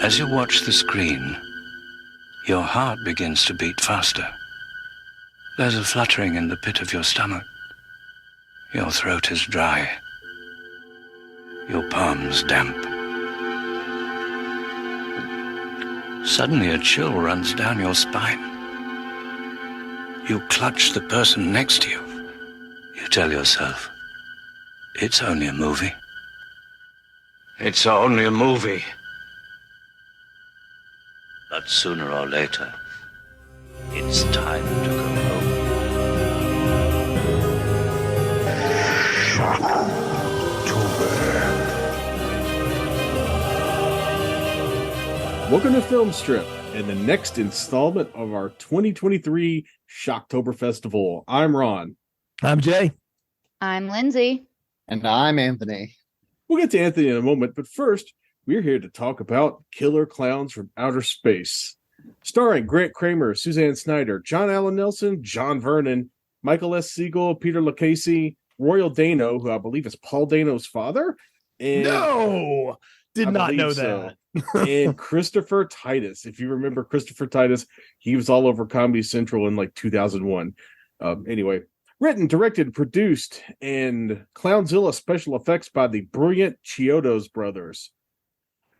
As you watch the screen, your heart begins to beat faster. There's a fluttering in the pit of your stomach. Your throat is dry. Your palms damp. Suddenly a chill runs down your spine. You clutch the person next to you. You tell yourself, it's only a movie. It's only a movie. But sooner or later, it's time to go home. Welcome to Film Strip and the next installment of our 2023 Shocktober Festival. I'm Ron. I'm Jay. I'm Lindsay. And I'm Anthony. We'll get to Anthony in a moment, but first, we're here to talk about Killer Clowns from Outer Space. Starring Grant Kramer, Suzanne Snyder, John Allen Nelson, John Vernon, Michael S. Siegel, Peter Lucchese, Royal Dano, who I believe is Paul Dano's father. And No! Did not know that. And Christopher Titus. If you remember Christopher Titus, he was all over Comedy Central in like 2001. Anyway, written, directed, produced, and Clownzilla special effects by the brilliant Chiodos brothers.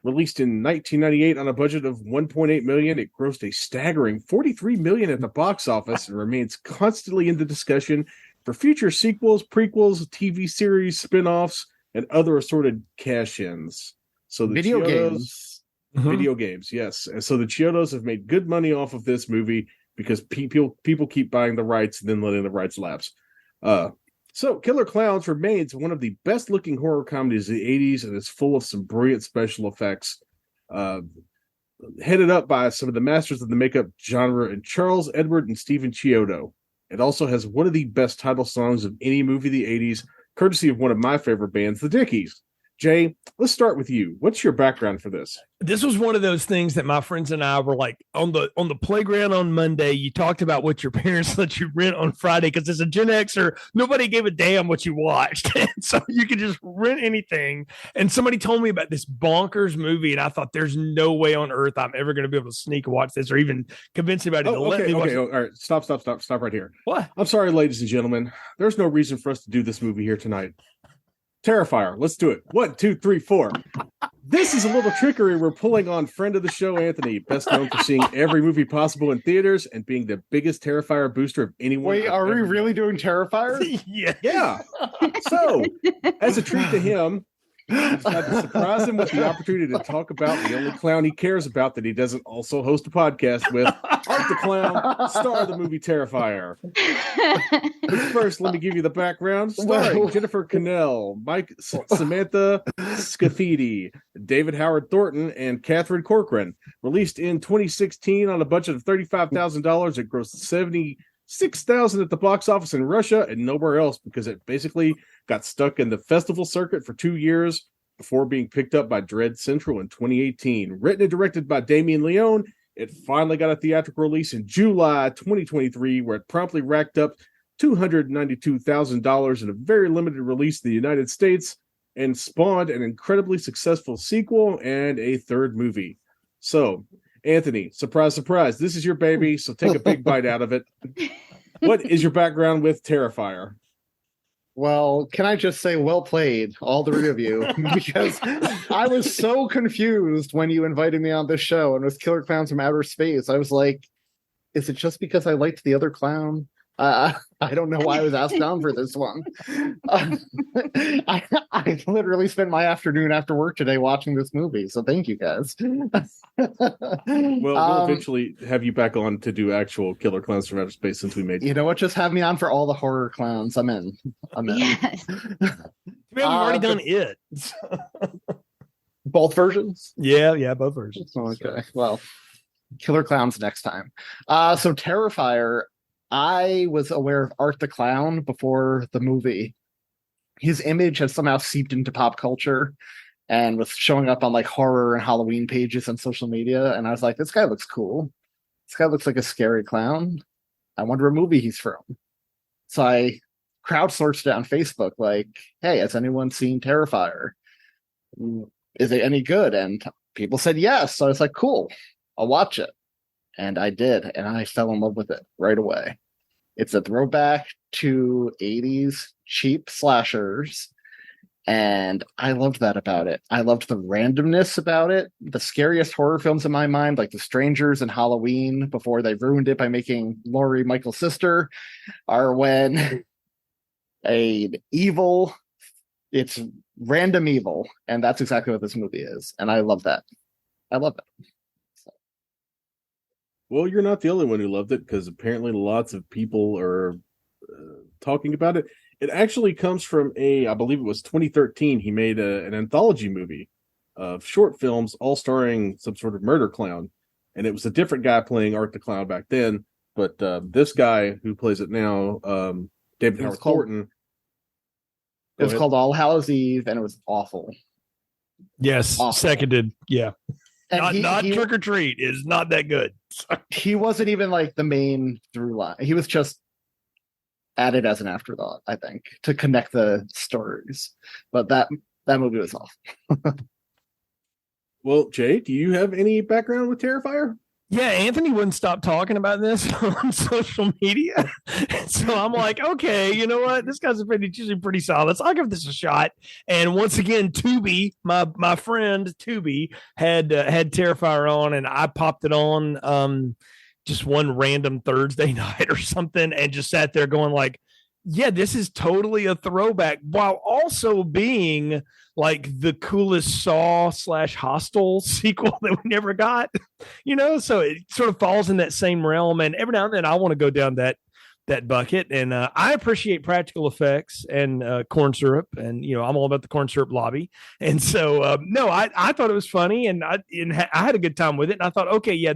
Released in 1998 on a budget of $1.8 million, it grossed a staggering $43 million at the box office and remains constantly in the discussion for future sequels, prequels, TV series, spin-offs, and other assorted cash-ins. So the Video games. Video games, yes. And so the Chiodos have made good money off of this movie because people keep buying the rights and then letting the rights lapse. So Killer Clowns remains one of the best-looking horror comedies of the 80s and is full of some brilliant special effects. Headed up by some of the masters of the makeup genre and Charles Edward and Stephen Chiodo. It also has one of the best title songs of any movie of the 80s, courtesy of one of my favorite bands, the Dickies. Jay, let's start with you. What's your background for this? This was one of those things that my friends and I were like on the playground on Monday. You talked about what your parents let you rent on Friday because as a Gen Xer, nobody gave a damn what you watched. And so you could just rent anything. And somebody told me about this bonkers movie, and I thought there's no way on earth I'm ever going to be able to sneak and watch this or even convince anybody to let me watch it. All right. Stop right here. What? I'm sorry, ladies and gentlemen. There's no reason for us to do this movie here tonight. Terrifier. Let's do it. 1, 2, 3, 4. This is a little trickery we're pulling on friend of the show, Anthony, best known for seeing every movie possible in theaters and being the biggest Terrifier booster of anyone. Wait, are we really doing Terrifier? Yeah. So, as a treat to him, he's got to surprise him with the opportunity to talk about the only clown he cares about that he doesn't also host a podcast with, Art the Clown, star of the movie Terrifier. But first, let me give you the background. Starring Jennifer Cannell, Samantha Scafidi, David Howard Thornton, and Catherine Corcoran. Released in 2016 on a budget of $35,000, it grossed $76,000 at the box office in Russia and nowhere else because it basically got stuck in the festival circuit for 2 years before being picked up by Dread Central in 2018. Written and directed by Damien Leone, it finally got a theatrical release in July 2023, where it promptly racked up $292,000 in a very limited release in the United States and spawned an incredibly successful sequel and a third movie. So, Anthony, surprise, surprise, this is your baby, so take a big bite out of it. What is your background with Terrifier? Well, can I just say well played, all three of you, because I was so confused when you invited me on this show and with Killer Clowns from Outer Space. I was like, is it just because I liked the other clown? I don't know why I was asked on for this one. I literally spent my afternoon after work today watching this movie, so thank you guys. Well, we'll eventually have you back on to do actual Killer Clowns from Outer Space since we made You know what? Just have me on for all the horror clowns. I'm in. Yes. We've already done it. Both versions? Yeah, both versions. Okay, well, Killer Clowns next time. So Terrifier, I was aware of Art the Clown before the movie. His image has somehow seeped into pop culture and was showing up on like horror and Halloween pages on social media. And I was like, this guy looks cool. This guy looks like a scary clown. I wonder what movie he's from. So I crowdsourced it on Facebook, like, hey, has anyone seen Terrifier? Is it any good? And people said yes. So I was like, cool, I'll watch it. And I did, and I fell in love with it right away. It's a throwback to 80s cheap slashers. And I loved that about it. I loved the randomness about it. The scariest horror films in my mind, like The Strangers and Halloween, before they ruined it by making Laurie Michael's sister, are when it's random evil. And that's exactly what this movie is. And I love that. I love it. Well, you're not the only one who loved it, because apparently lots of people are talking about it. It actually comes from I believe it was 2013, he made an anthology movie of short films, all starring some sort of murder clown. And it was a different guy playing Art the Clown back then. But this guy who plays it now, David Howard Thornton. It was called All Hallows Eve, and it was awful. Yes, Awful. Seconded. Yeah. And not Trick or Treat is not that good. He wasn't even like the main through line. He was just added as an afterthought, I think, to connect the stories. But that movie was awful. Well, Jay, do you have any background with Terrifier? Yeah, Anthony wouldn't stop talking about this on social media. So I'm like, okay, you know what? This guy's usually pretty solid. So I'll give this a shot. And once again, Tubi, my friend Tubi had Terrifier on, and I popped it on just one random Thursday night or something, and just sat there going like, yeah, this is totally a throwback, while also being like the coolest Saw / Hostel sequel that we never got, so it sort of falls in that same realm. And every now and then I want to go down that bucket. And I appreciate practical effects and corn syrup, and I'm all about the corn syrup lobby. And so no, I thought it was funny, and I had a good time with it. And I thought, okay, yeah,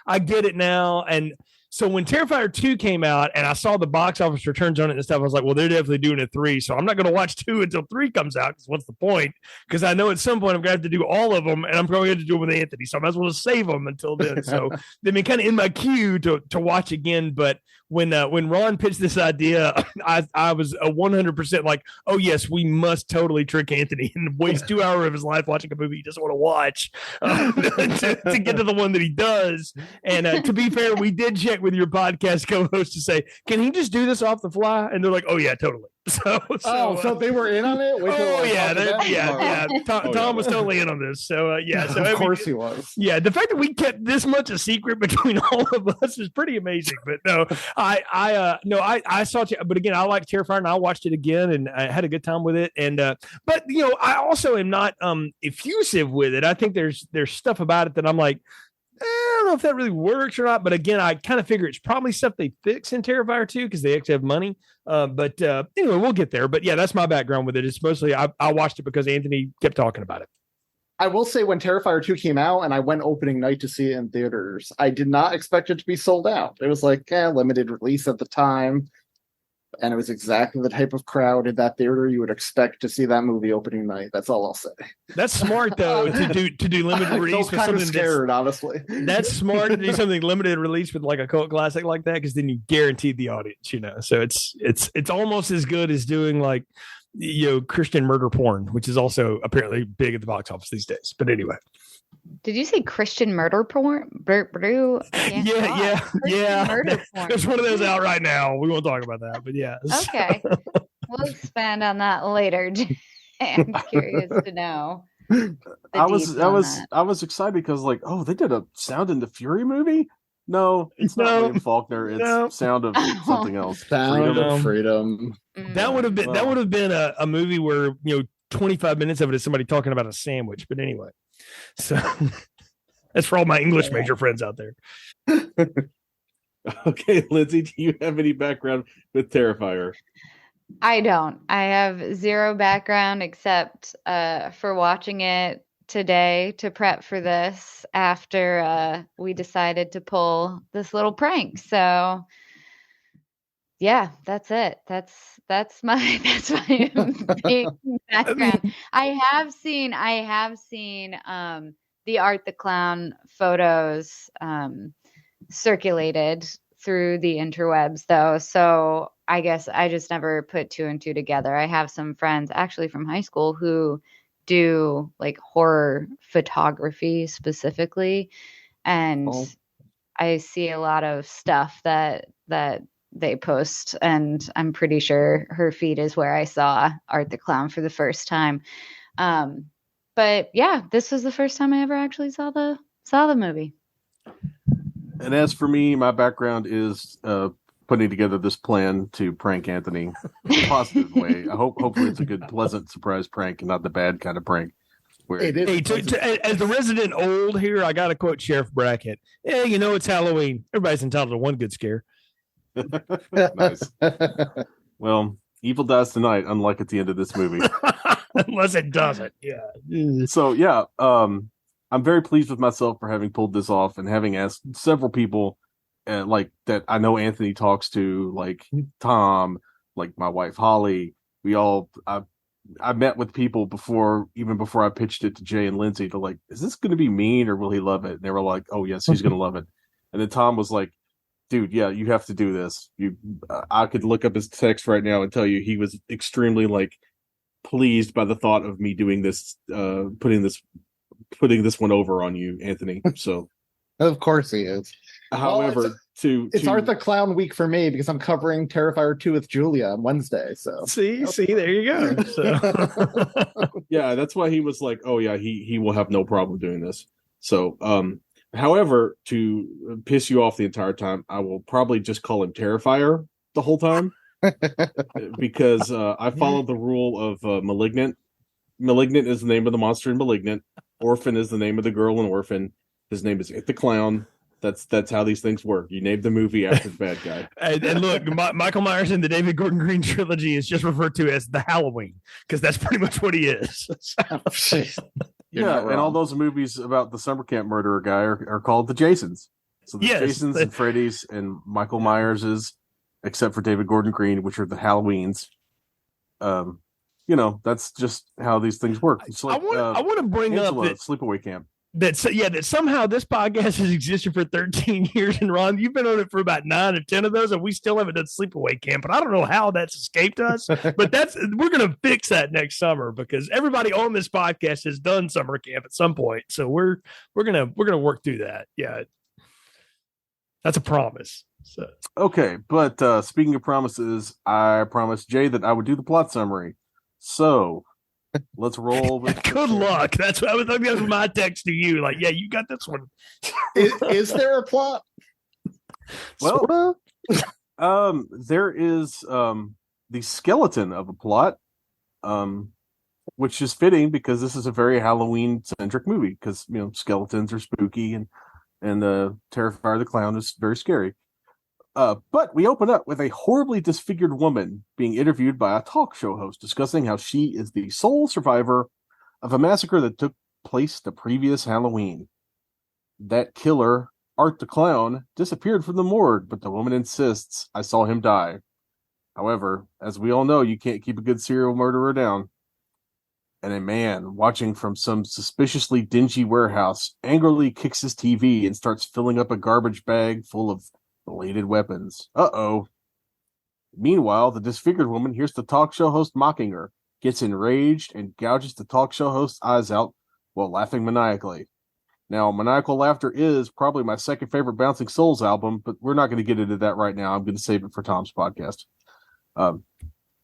I get it now. And so when Terrifier 2 came out and I saw the box office returns on it and stuff, I was like, well, they're definitely doing a 3. So I'm not going to watch 2 until 3 comes out, because what's the point? Because I know at some point I'm going to have to do all of them, and I'm probably going to do them with Anthony. So I might as well just save them until then. So they've been kind of in my queue to watch again. But when Ron pitched this idea, I was 100% like, oh, yes, we must totally trick Anthony and waste 2 hours of his life watching a movie he doesn't want to watch to get to the one that he does. And to be fair, we did check with your podcast co-host to say, can he just do this off the fly? And they're like, oh, yeah, totally. So they were in on it? Tom was totally in on this. So so of course he was. Yeah, the fact that we kept this much a secret between all of us is pretty amazing. But no, I saw it, but again, I like Terrifier, and I watched it again, and I had a good time with it. And but I also am not effusive with it. I think there's stuff about it that I'm like, I don't know if that really works or not, but again, I kind of figure it's probably stuff they fix in Terrifier 2 because they actually have money. But anyway, we'll get there. But yeah, that's my background with it. It's mostly I watched it because Anthony kept talking about it. I will say, when Terrifier 2 came out and I went opening night to see it in theaters, I did not expect it to be sold out. It was like limited release at the time. And it was exactly the type of crowd in that theater you would expect to see that movie opening night. That's all I'll say. That's smart, though, to do limited release with something scared, honestly. That's smart to do something limited release with like a cult classic like that, because then you guarantee the audience, So it's almost as good as doing like Christian murder porn, which is also apparently big at the box office these days. But anyway. Did you say Christian murder porn? Yeah. Murder porn. There's one of those out right now. We won't talk about that, but yeah. Okay. We'll expand on that later. I'm curious to know. I was excited because they did a Sound and the Fury movie. No, it's not William Faulkner. It's Sound of something else. Sound of Freedom. That would have been a movie where 25 minutes of it is somebody talking about a sandwich. But anyway. So that's for all my English major friends out there. Okay, Lindsay, do you have any background with Terrifier? I don't. I have zero background except for watching it today to prep for this after we decided to pull this little prank. So yeah, that's it. That's my big background. I have seen the Art the Clown photos circulated through the interwebs though. So I guess I just never put 2 and 2 together. I have some friends actually from high school who do like horror photography specifically, and I see a lot of stuff that they post, and I'm pretty sure her feed is where I saw Art the Clown for the first time. But yeah, this was the first time I ever actually saw the movie. And as for me, my background is putting together this plan to prank Anthony in a positive way. Hopefully it's a good, pleasant surprise prank and not the bad kind of prank. Hey, as the resident old here, I got to quote Sheriff Brackett. Hey, you know, it's Halloween. Everybody's entitled to one good scare. Nice. Well, evil dies tonight, unlike at the end of this movie. Unless it doesn't. Yeah. So, yeah, I'm very pleased with myself for having pulled this off and having asked several people like that I know Anthony talks to, like Tom, like my wife Holly. I met with people before I pitched it to Jay and Lindsey to like, is this going to be mean or will he love it? And they were like, oh yes, he's going to love it. And then Tom was like, dude, yeah, you have to do this. I could look up his text right now and tell you he was extremely like pleased by the thought of me doing this, putting this one over on you, Anthony. So of course he is. However, it's Art the Clown week for me because I'm covering Terrifier 2 with Julia on Wednesday. So see, there you go. So. Yeah, that's why he was like, oh yeah, he will have no problem doing this. So, however, to piss you off the entire time, I will probably just call him Terrifier the whole time because I followed the rule of Malignant. Malignant is the name of the monster in Malignant. Orphan is the name of the girl in Orphan. His name is It the Clown. That's how these things work. You name the movie after the bad guy. and look, Michael Myers in the David Gordon Green trilogy is just referred to as the Halloween because that's pretty much what he is. Yeah, and all those movies about the summer camp murderer guy are called the Jasons. So the Jasons and Freddy's and Michael Myers's, except for David Gordon Green, which are the Halloweens. You know, that's just how these things work. It's like, I want to bring Angela, up that Sleepaway Camp. That somehow this podcast has existed for 13 years, and Ron, you've been on it for about 9 or 10 of those, and we still haven't done Sleepaway Camp. And I don't know how that's escaped us, but we're going to fix that next summer because everybody on this podcast has done summer camp at some point. So we're gonna work through that. Yeah, that's a promise. So okay, but speaking of promises, I promised Jay that I would do the plot summary. So. Let's roll with good luck. That's what I was thinking. That was my text to you. Like, yeah, you got this one. Is there a plot? Well, there is the skeleton of a plot, which is fitting because this is a very Halloween-centric movie. Because skeletons are spooky, and Terrifier the Clown is very scary. But we open up with a horribly disfigured woman being interviewed by a talk show host discussing how she is the sole survivor of a massacre that took place the previous Halloween. That killer, Art the Clown, disappeared from the morgue, but the woman insists, I saw him die. However, as we all know, you can't keep a good serial murderer down. And a man, watching from some suspiciously dingy warehouse, angrily kicks his TV and starts filling up a garbage bag full of belated weapons. Uh-oh. Meanwhile, the disfigured woman hears the talk show host mocking her, gets enraged, and gouges the talk show host's eyes out while laughing maniacally. Now, maniacal laughter is probably my second favorite Bouncing Souls album, but we're not going to get into that right now. I'm going to save it for Tom's podcast.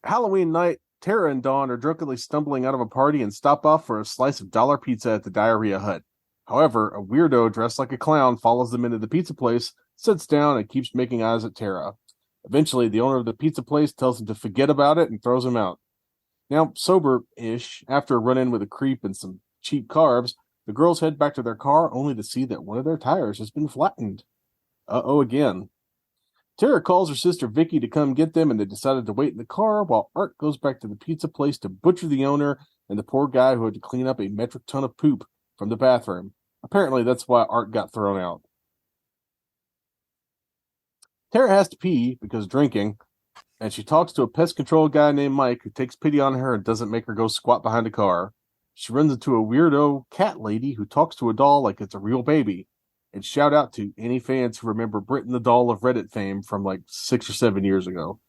Halloween night, Tara and Dawn are drunkenly stumbling out of a party and stop off for a slice of dollar pizza at the Diarrhea Hut. However, a weirdo dressed like a clown follows them into the pizza place, sits down, and keeps making eyes at Tara. Eventually, the owner of the pizza place tells him to forget about it and throws him out. Now, sober-ish, after a run-in with a creep and some cheap carbs, the girls head back to their car only to see that one of their tires has been flattened. Uh-oh again. Tara calls her sister Vicky to come get them, and they decided to wait in the car while Art goes back to the pizza place to butcher the owner and the poor guy who had to clean up a metric ton of poop from the bathroom. Apparently, that's why Art got thrown out. Tara has to pee because drinking, and she talks to a pest control guy named Mike who takes pity on her and doesn't make her go squat behind a car. She runs into a weirdo cat lady who talks to a doll like it's a real baby. And shout out to any fans who remember Britain the Doll of Reddit fame from like 6 or 7 years ago.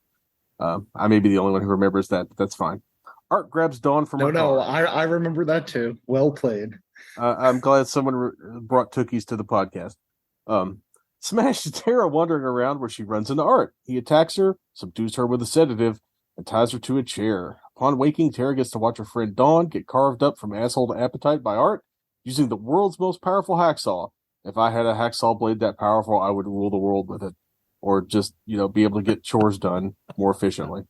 I may be the only one who remembers that, but that's fine. Art grabs Dawn from her car. I remember that too. Well played. I'm glad someone brought cookies to the podcast. Smash Tara wandering around where she runs into Art. He attacks her, subdues her with a sedative, and ties her to a chair. Upon waking, Tara gets to watch her friend Dawn get carved up from asshole to appetite by Art using the world's most powerful hacksaw. If I had a hacksaw blade that powerful, I would rule the world with it. Or just, be able to get chores done more efficiently.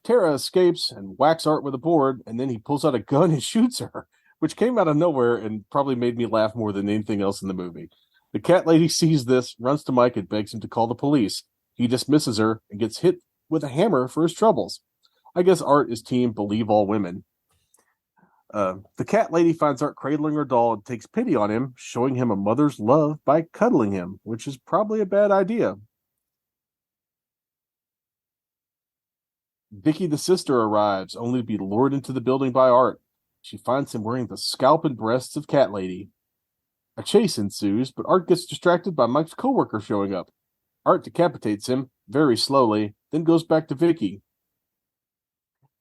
Tara escapes and whacks Art with a board, and then he pulls out a gun and shoots her, which came out of nowhere and probably made me laugh more than anything else in the movie. The cat lady sees this, runs to Mike, and begs him to call the police. He dismisses her and gets hit with a hammer for his troubles. I guess Art is team believe all women. The cat lady finds Art cradling her doll and takes pity on him, showing him a mother's love by cuddling him, which is probably a bad idea. Vicky the sister arrives, only to be lured into the building by Art. She finds him wearing the scalp and breasts of Cat Lady. A chase ensues, but Art gets distracted by Mike's coworker showing up. Art decapitates him, very slowly, then goes back to Vicky.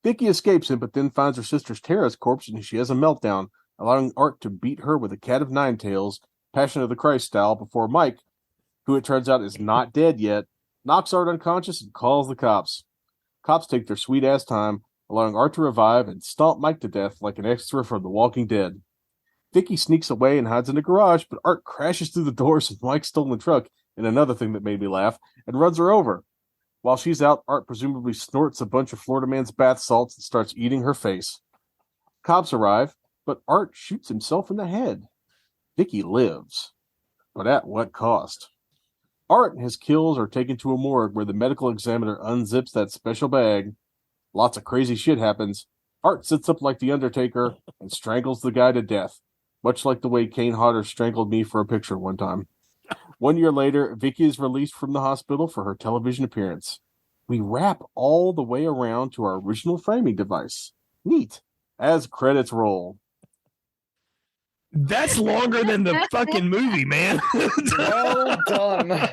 Vicky escapes him, but then finds her sister's Tara's corpse and she has a meltdown, allowing Art to beat her with a cat of nine tails, Passion of the Christ style, before Mike, who it turns out is not dead yet, knocks Art unconscious and calls the cops. Cops take their sweet-ass time, allowing Art to revive and stomp Mike to death like an extra from The Walking Dead. Vicky sneaks away and hides in the garage, but Art crashes through the doors of Mike's stolen truck, and another thing that made me laugh, and runs her over. While she's out, Art presumably snorts a bunch of Florida Man's bath salts and starts eating her face. Cops arrive, but Art shoots himself in the head. Vicky lives. But at what cost? Art and his kills are taken to a morgue where the medical examiner unzips that special bag. Lots of crazy shit happens. Art sits up like the Undertaker and strangles the guy to death, much like the way Kane Hodder strangled me for a picture one time. 1 year later, Vicky is released from the hospital for her television appearance. We wrap all the way around to our original framing device. Neat. As credits roll. That's longer than the fucking movie, man. Well done.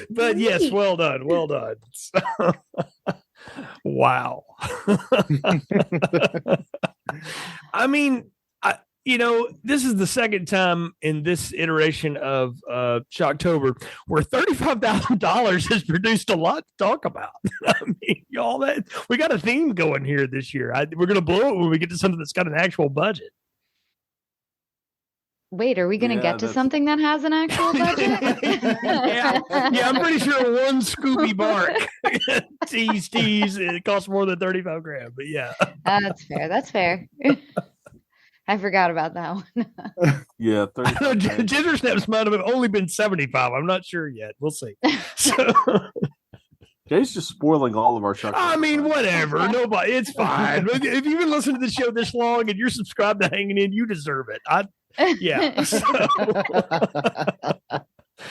But yes, well done. Well done. Wow. I mean, this is the second time in this iteration of Shocktober where $35,000 has produced a lot to talk about. I mean, y'all, we got a theme going here this year. We're going to blow it when we get to something that's got an actual budget. Wait, are we going to get to something that has an actual budget? yeah, I'm pretty sure one Scooby Bark tease, it costs more than 35 grand, but yeah. That's fair. I forgot about that one. Yeah, 35. Ginger Snaps might have only been 75. I'm not sure yet. We'll see. So, Jay's just spoiling all of our shows. I mean, whatever. Nobody, it's fine. If you've been listening to the show this long and you're subscribed to Hanging In, you deserve it. Yeah. So.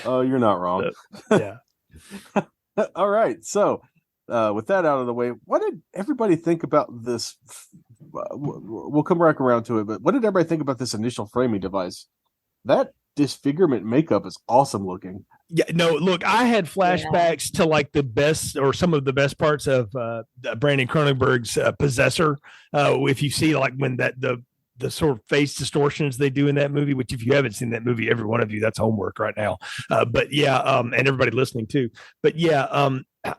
Oh, you're not wrong. Yeah. All right. So, with that out of the way, what did everybody think about this? We'll come back around to it, but what did everybody think about this initial framing device? That disfigurement makeup is awesome looking. Yeah, no, look, I had flashbacks to like the best or some of the best parts of Brandon Cronenberg's Possessor. If you see like when the sort of face distortions they do in that movie, which if you haven't seen that movie, every one of you, that's homework right now. But yeah, and everybody listening too. But yeah,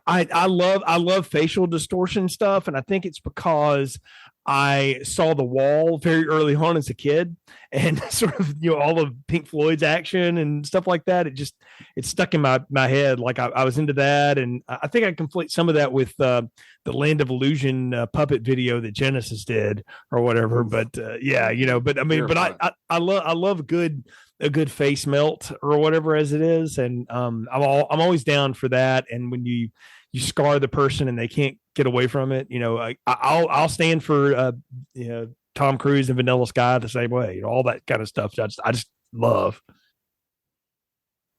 I love facial distortion stuff, and I think it's because I saw The Wall very early on as a kid, and sort of all of Pink Floyd's action and stuff like that. It stuck in my head. Like I was into that, and I think I conflate some of that with the Land of Illusion puppet video that Genesis did or whatever. But yeah, but I mean, but I love a good face melt or whatever as it is, and I'm always down for that. And when you scar the person and they can't get away from it, I'll stand for Tom Cruise and Vanilla Sky the same way, all that kind of stuff. I just love.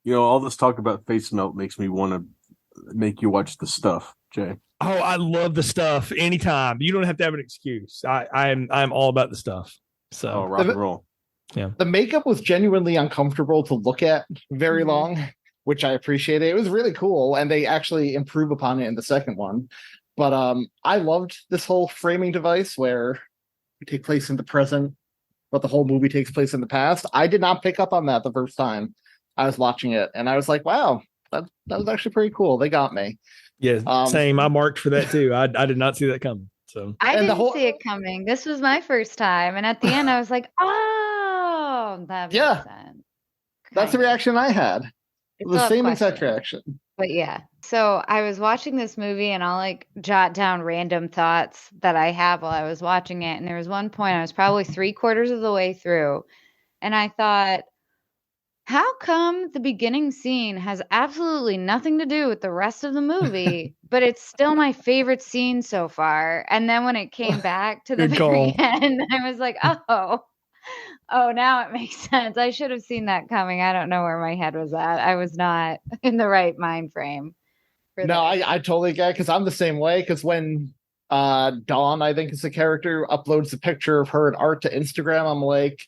All this talk about face melt makes me want to make you watch The Stuff, Jay. Oh, I love The Stuff anytime. You don't have to have an excuse. I'm all about The Stuff. So rock and roll. Yeah. The makeup was genuinely uncomfortable to look at very long, which I appreciated. It was really cool, and they actually improve upon it in the second one. But I loved this whole framing device where we take place in the present, but the whole movie takes place in the past. I did not pick up on that the first time I was watching it, and I was like, wow, that was actually pretty cool. They got me. Yeah, same. I marked for that too. I did not see that coming. So I didn't see it coming. This was my first time, and at the end, I was like, "Oh, that makes sense." That's the reaction I had. The same exact reaction. But yeah, so I was watching this movie, and I'll like jot down random thoughts that I have while I was watching it. And there was one point I was probably 3/4 of the way through, and I thought, how come the beginning scene has absolutely nothing to do with the rest of the movie, but it's still my favorite scene so far? And then when it came back to the very end, I was like, oh, now it makes sense. I should have seen that coming. I don't know where my head was at. I was not in the right mind frame. No, I totally get it, because I'm the same way. Because when Dawn, I think is the character, uploads a picture of her and Art to Instagram, I'm like,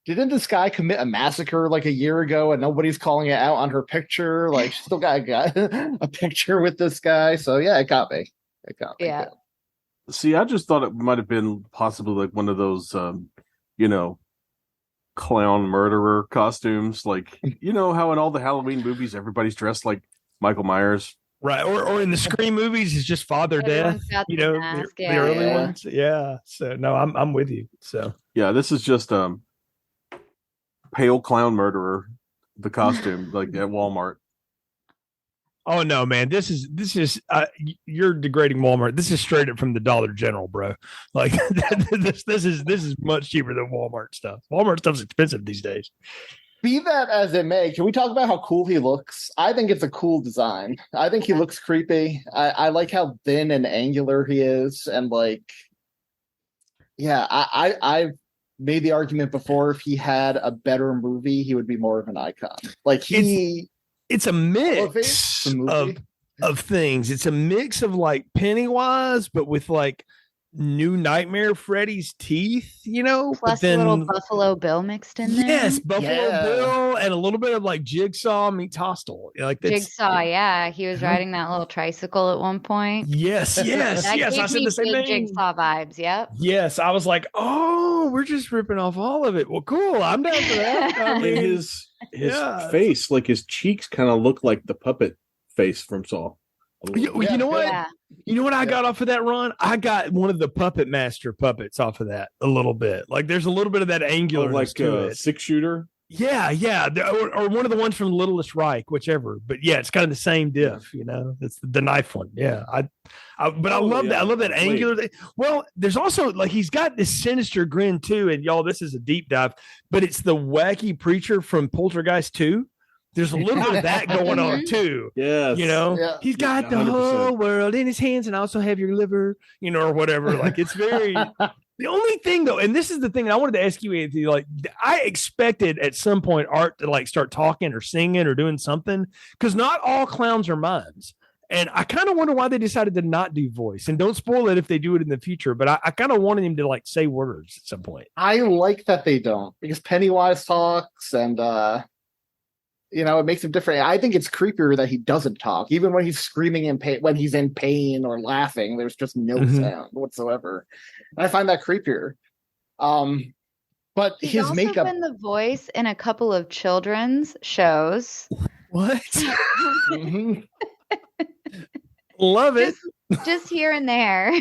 didn't this guy commit a massacre like a year ago and nobody's calling it out on her picture? Like, she still got a picture with this guy. So yeah, it got me. Yeah. See, I just thought it might have been possibly like one of those, clown murderer costumes. Like, you know how in all the Halloween movies, everybody's dressed like Michael Myers. Right. Or in the Scream movies, it's just Father Death, the early ones. Yeah. So no, I'm with you. So yeah, this is just, pale clown murderer, the costume, like at Walmart. Oh no, man! This is you're degrading Walmart. This is straight up from the Dollar General, bro. Like this is much cheaper than Walmart stuff. Walmart stuff's expensive these days. Be that as it may, can we talk about how cool he looks? I think it's a cool design. I think he looks creepy. I like how thin and angular he is, and like, yeah, I've made the argument before, if he had a better movie, he would be more of an icon. Like it's a mix of things. It's a mix of like Pennywise, but with like new Nightmare Freddy's teeth, plus a little Buffalo Bill mixed in there. Yes, Buffalo Bill, and a little bit of like Jigsaw meets Hostel. Like Jigsaw, yeah, he was riding that little tricycle at one point. Yes. I said the same thing. Jigsaw vibes. Yep. Yes, I was like, oh, we're just ripping off all of it. Well, cool. I'm down for that. I mean, his face, like his cheeks, kind of look like the puppet face from Saw. You know what? Yeah. You know what I got off of that, Ron? I got one of the Puppet Master puppets off of that a little bit. Like there's a little bit of that angular, like a 6-shooter. Yeah, or one of the ones from Littlest Reich, whichever. But yeah, it's kind of the same diff. It's the knife one. Yeah, I love that. I love that angular thing. Well, there's also like he's got this sinister grin too. And y'all, this is a deep dive, but it's the wacky preacher from Poltergeist 2. There's a little bit of that going on too. Yes. He's got the whole world in his hands and also have your liver, or whatever. Like it's very, the only thing though, and this is the thing I wanted to ask you, Anthony, like I expected at some point Art to like start talking or singing or doing something, because not all clowns are mimes. And I kind of wonder why they decided to not do voice, and don't spoil it if they do it in the future. But I kind of wanted him to like say words at some point. I like that they don't, because Pennywise talks and, it makes him different. I think it's creepier that he doesn't talk, even when he's screaming in pain, when he's in pain or laughing. There's just no sound whatsoever. And I find that creepier. But he's his also makeup, been the voice in a couple of children's shows. What? Love it. Just here and there.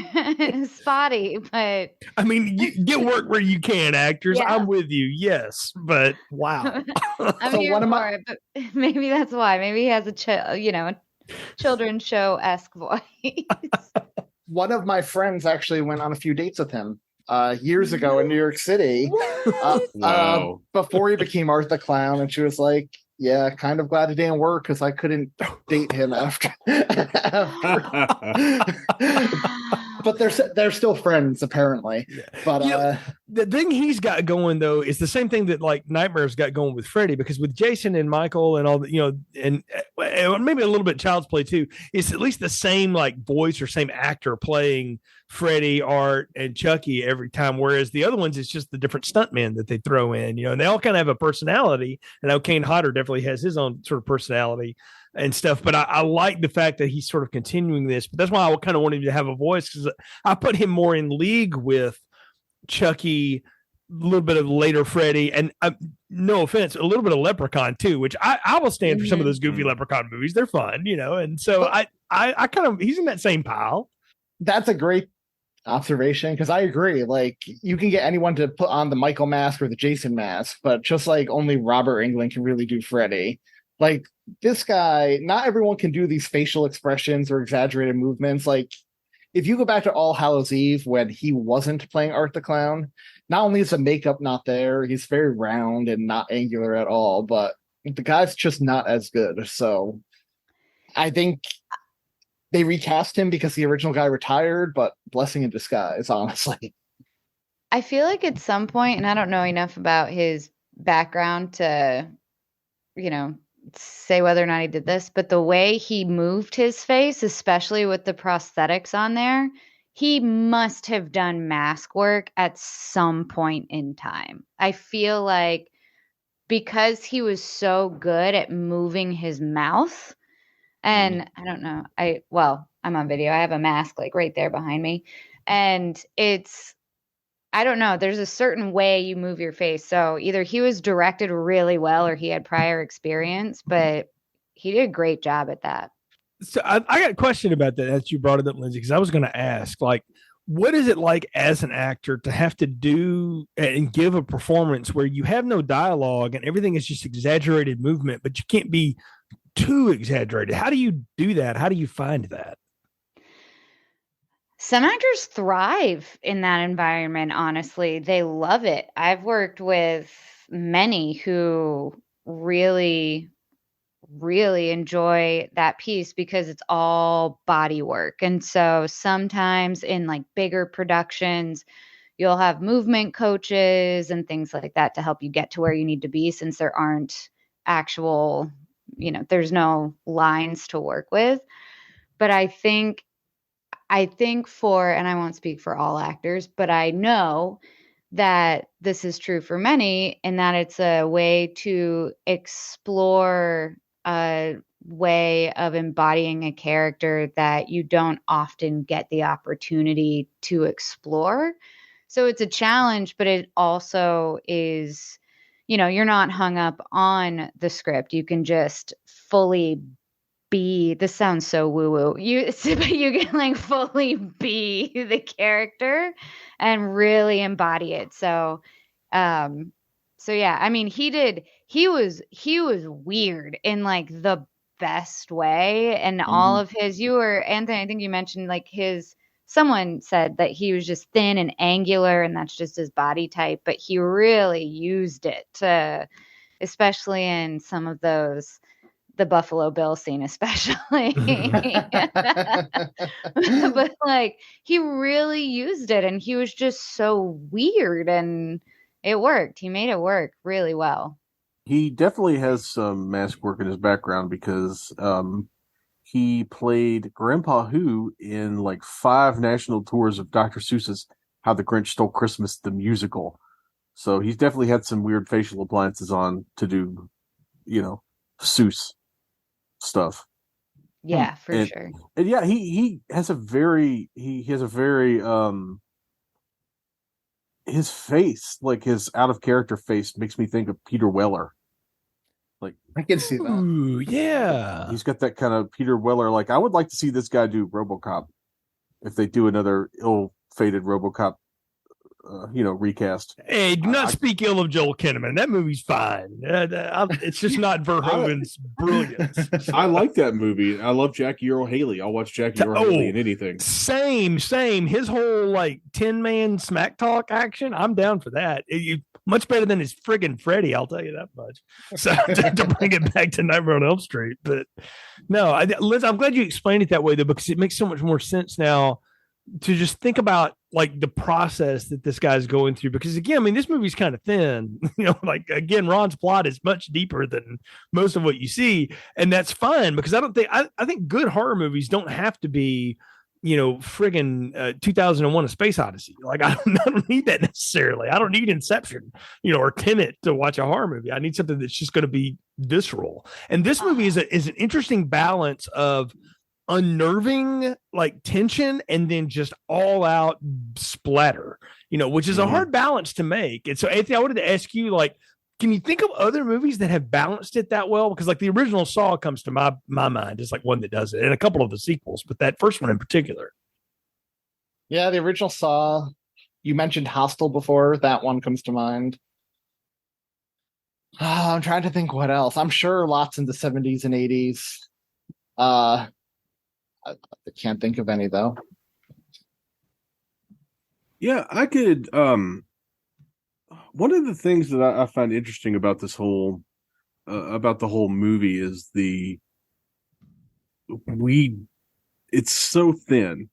Spotty, but I mean, you get work where you can, actors. Yeah. I'm with you. Yes, but wow. I'm so here for it, but maybe that's why. Maybe he has a children's show-esque voice. One of my friends actually went on a few dates with him years ago in New York City. Wow. Before he became Art the Clown, and she was like, yeah, kind of glad it didn't work because I couldn't date him after. But they're still friends apparently. But the thing he's got going though is the same thing that like Nightmare's got going with Freddy, because with Jason and Michael and all the and maybe a little bit Child's Play too, it's at least the same like voice or same actor playing Freddy, Art, and Chucky every time, whereas the other ones it's just the different stuntmen that they throw in, and they all kind of have a personality. And now Kane Hodder definitely has his own sort of personality. and stuff. But I like the fact that he's sort of continuing this. But that's why I kind of wanted him to have a voice, because I put him more in league with Chucky, a little bit of later Freddy, and no offense, a little bit of Leprechaun too, which I will stand for some of those goofy Leprechaun movies. They're fun, and so I kind of, he's in that same pile. That's a great observation, because I agree. Like, you can get anyone to put on the Michael mask or the Jason mask, but just like only Robert Englund can really do Freddy. Like, this guy, not everyone can do these facial expressions or exaggerated movements. Like, if you go back to All Hallows Eve when he wasn't playing Art the Clown, not only is the makeup not there, he's very round and not angular at all, but the guy's just not as good. So I think they recast him because the original guy retired, but blessing in disguise, honestly. I feel like at some point, and I don't know enough about his background to, say whether or not he did this, but the way he moved his face, especially with the prosthetics on there, he must have done mask work at some point in time. I feel like because he was so good at moving his mouth, and I don't know, I'm on video. I have a mask like right there behind me, and I don't know, there's a certain way you move your face. So either he was directed really well or he had prior experience, but he did a great job at that. So I got a question about that as you brought it up, Lindsey, because I was going to ask, like, what is it like as an actor to have to do and give a performance where you have no dialogue and everything is just exaggerated movement, but you can't be too exaggerated? How do you do that? How do you find that? Some actors thrive in that environment, honestly. They love it. I've worked with many who really, really enjoy that piece because it's all body work. And so sometimes in like bigger productions, you'll have movement coaches and things like that to help you get to where you need to be, since there aren't actual, there's no lines to work with. But I think for, and I won't speak for all actors, but I know that this is true for many, and that it's a way to explore a way of embodying a character that you don't often get the opportunity to explore. So it's a challenge, but it also is, you're not hung up on the script. You can just fully be, this sounds so woo-woo, you can like fully be the character and really embody it. So yeah, I mean, he was weird in like the best way. And all of his, Anthony, I think you mentioned like someone said that he was just thin and angular and that's just his body type, but he really used it to, especially in some of those, the Buffalo Bill scene, especially. But like, he really used it and he was just so weird and it worked. He made it work really well. He definitely has some mask work in his background because he played Grandpa Who in like 5 national tours of Dr. Seuss's How the Grinch Stole Christmas, the musical. So he's definitely had some weird facial appliances on to do, Seuss stuff. Yeah, for sure. And yeah, he has a very his face, like his out of character face, makes me think of Peter Weller. Like, I can see that. Ooh, yeah. He's got that kind of Peter Weller. Like, I would like to see this guy do RoboCop if they do another ill-fated RoboCop recast. Hey, do not speak ill of Joel Kinnaman. That movie's fine. It's just not Verhoeven's brilliance. I like that movie. I love Jackie Earle Haley. I'll watch Jackie Earle Haley in anything. Same. His whole like 10-man smack talk action, I'm down for that. Much better than his friggin' Freddy, I'll tell you that much. So to bring it back to Nightmare on Elm Street. But no, Liz, I'm glad you explained it that way though, because it makes so much more sense now to just think about like the process that this guy's going through. Because again, I mean, this movie's kind of thin, like again, Ron's plot is much deeper than most of what you see. And that's fine because I think good horror movies don't have to be, friggin' 2001: A Space Odyssey. Like I don't need that necessarily. I don't need Inception, or Tenet to watch a horror movie. I need something that's just going to be visceral. And this movie is an interesting balance of unnerving like tension and then just all out splatter, which is a hard balance to make. And so, Anthony, I wanted to ask you, like, can you think of other movies that have balanced it that well? Because like the original Saw comes to my mind as like one that does it, and a couple of the sequels, but that first one in particular. Yeah, the original Saw. You mentioned Hostel before. That one comes to mind. I'm trying to think what else. I'm sure lots in the 70s and 80s. I can't think of any though. Yeah, I could. One of the things that I find interesting about this whole about the whole movie is it's so thin,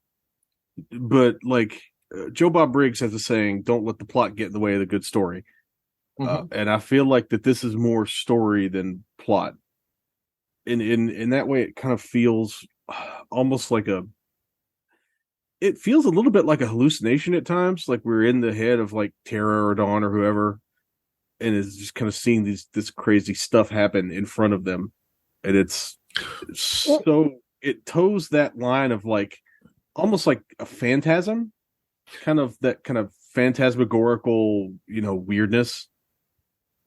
but like Joe Bob Briggs has a saying, "Don't let the plot get in the way of the good story." And I feel like that this is more story than plot. In that way, it kind of feels almost like it feels a little bit like a hallucination at times, like we're in the head of like Tara or Dawn or whoever, and is just kind of seeing this crazy stuff happen in front of them. And it's so it toes that line of like almost like a phantasm, kind of that kind of phantasmagorical, weirdness.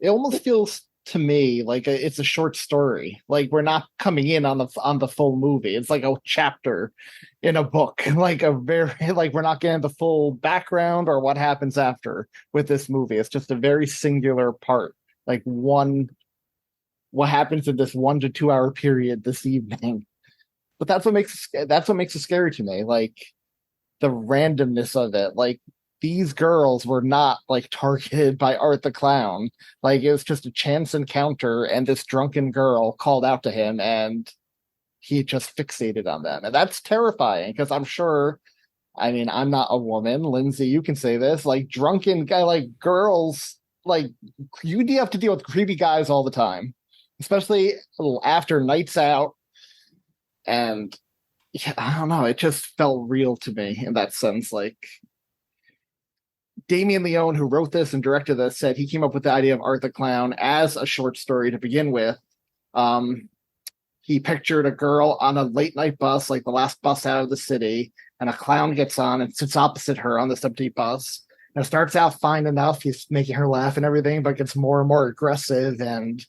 It almost feels to me like it's a short story. Like we're not coming in on the full movie. It's like a chapter in a book. Like we're not getting the full background or what happens after with this movie. It's just a very singular part. Like what happens in this 1 to 2 hour period this evening. But that's what makes it scary to me. Like the randomness of it. Like these girls were not like targeted by Art the Clown. Like it was just a chance encounter, and this drunken girl called out to him, and he just fixated on them. And that's terrifying because I'm sure, I mean, I'm not a woman. Lindsey, you can say this. Like drunken guy, like girls, like you have to deal with creepy guys all the time, especially after nights out. And yeah, I don't know. It just felt real to me in that sense. Like Damien Leone, who wrote this and directed this, said he came up with the idea of Art the Clown as a short story to begin with. He pictured a girl on a late night bus, like the last bus out of the city, and a clown gets on and sits opposite her on this empty bus. And it starts out fine enough. He's making her laugh and everything, but gets more and more aggressive and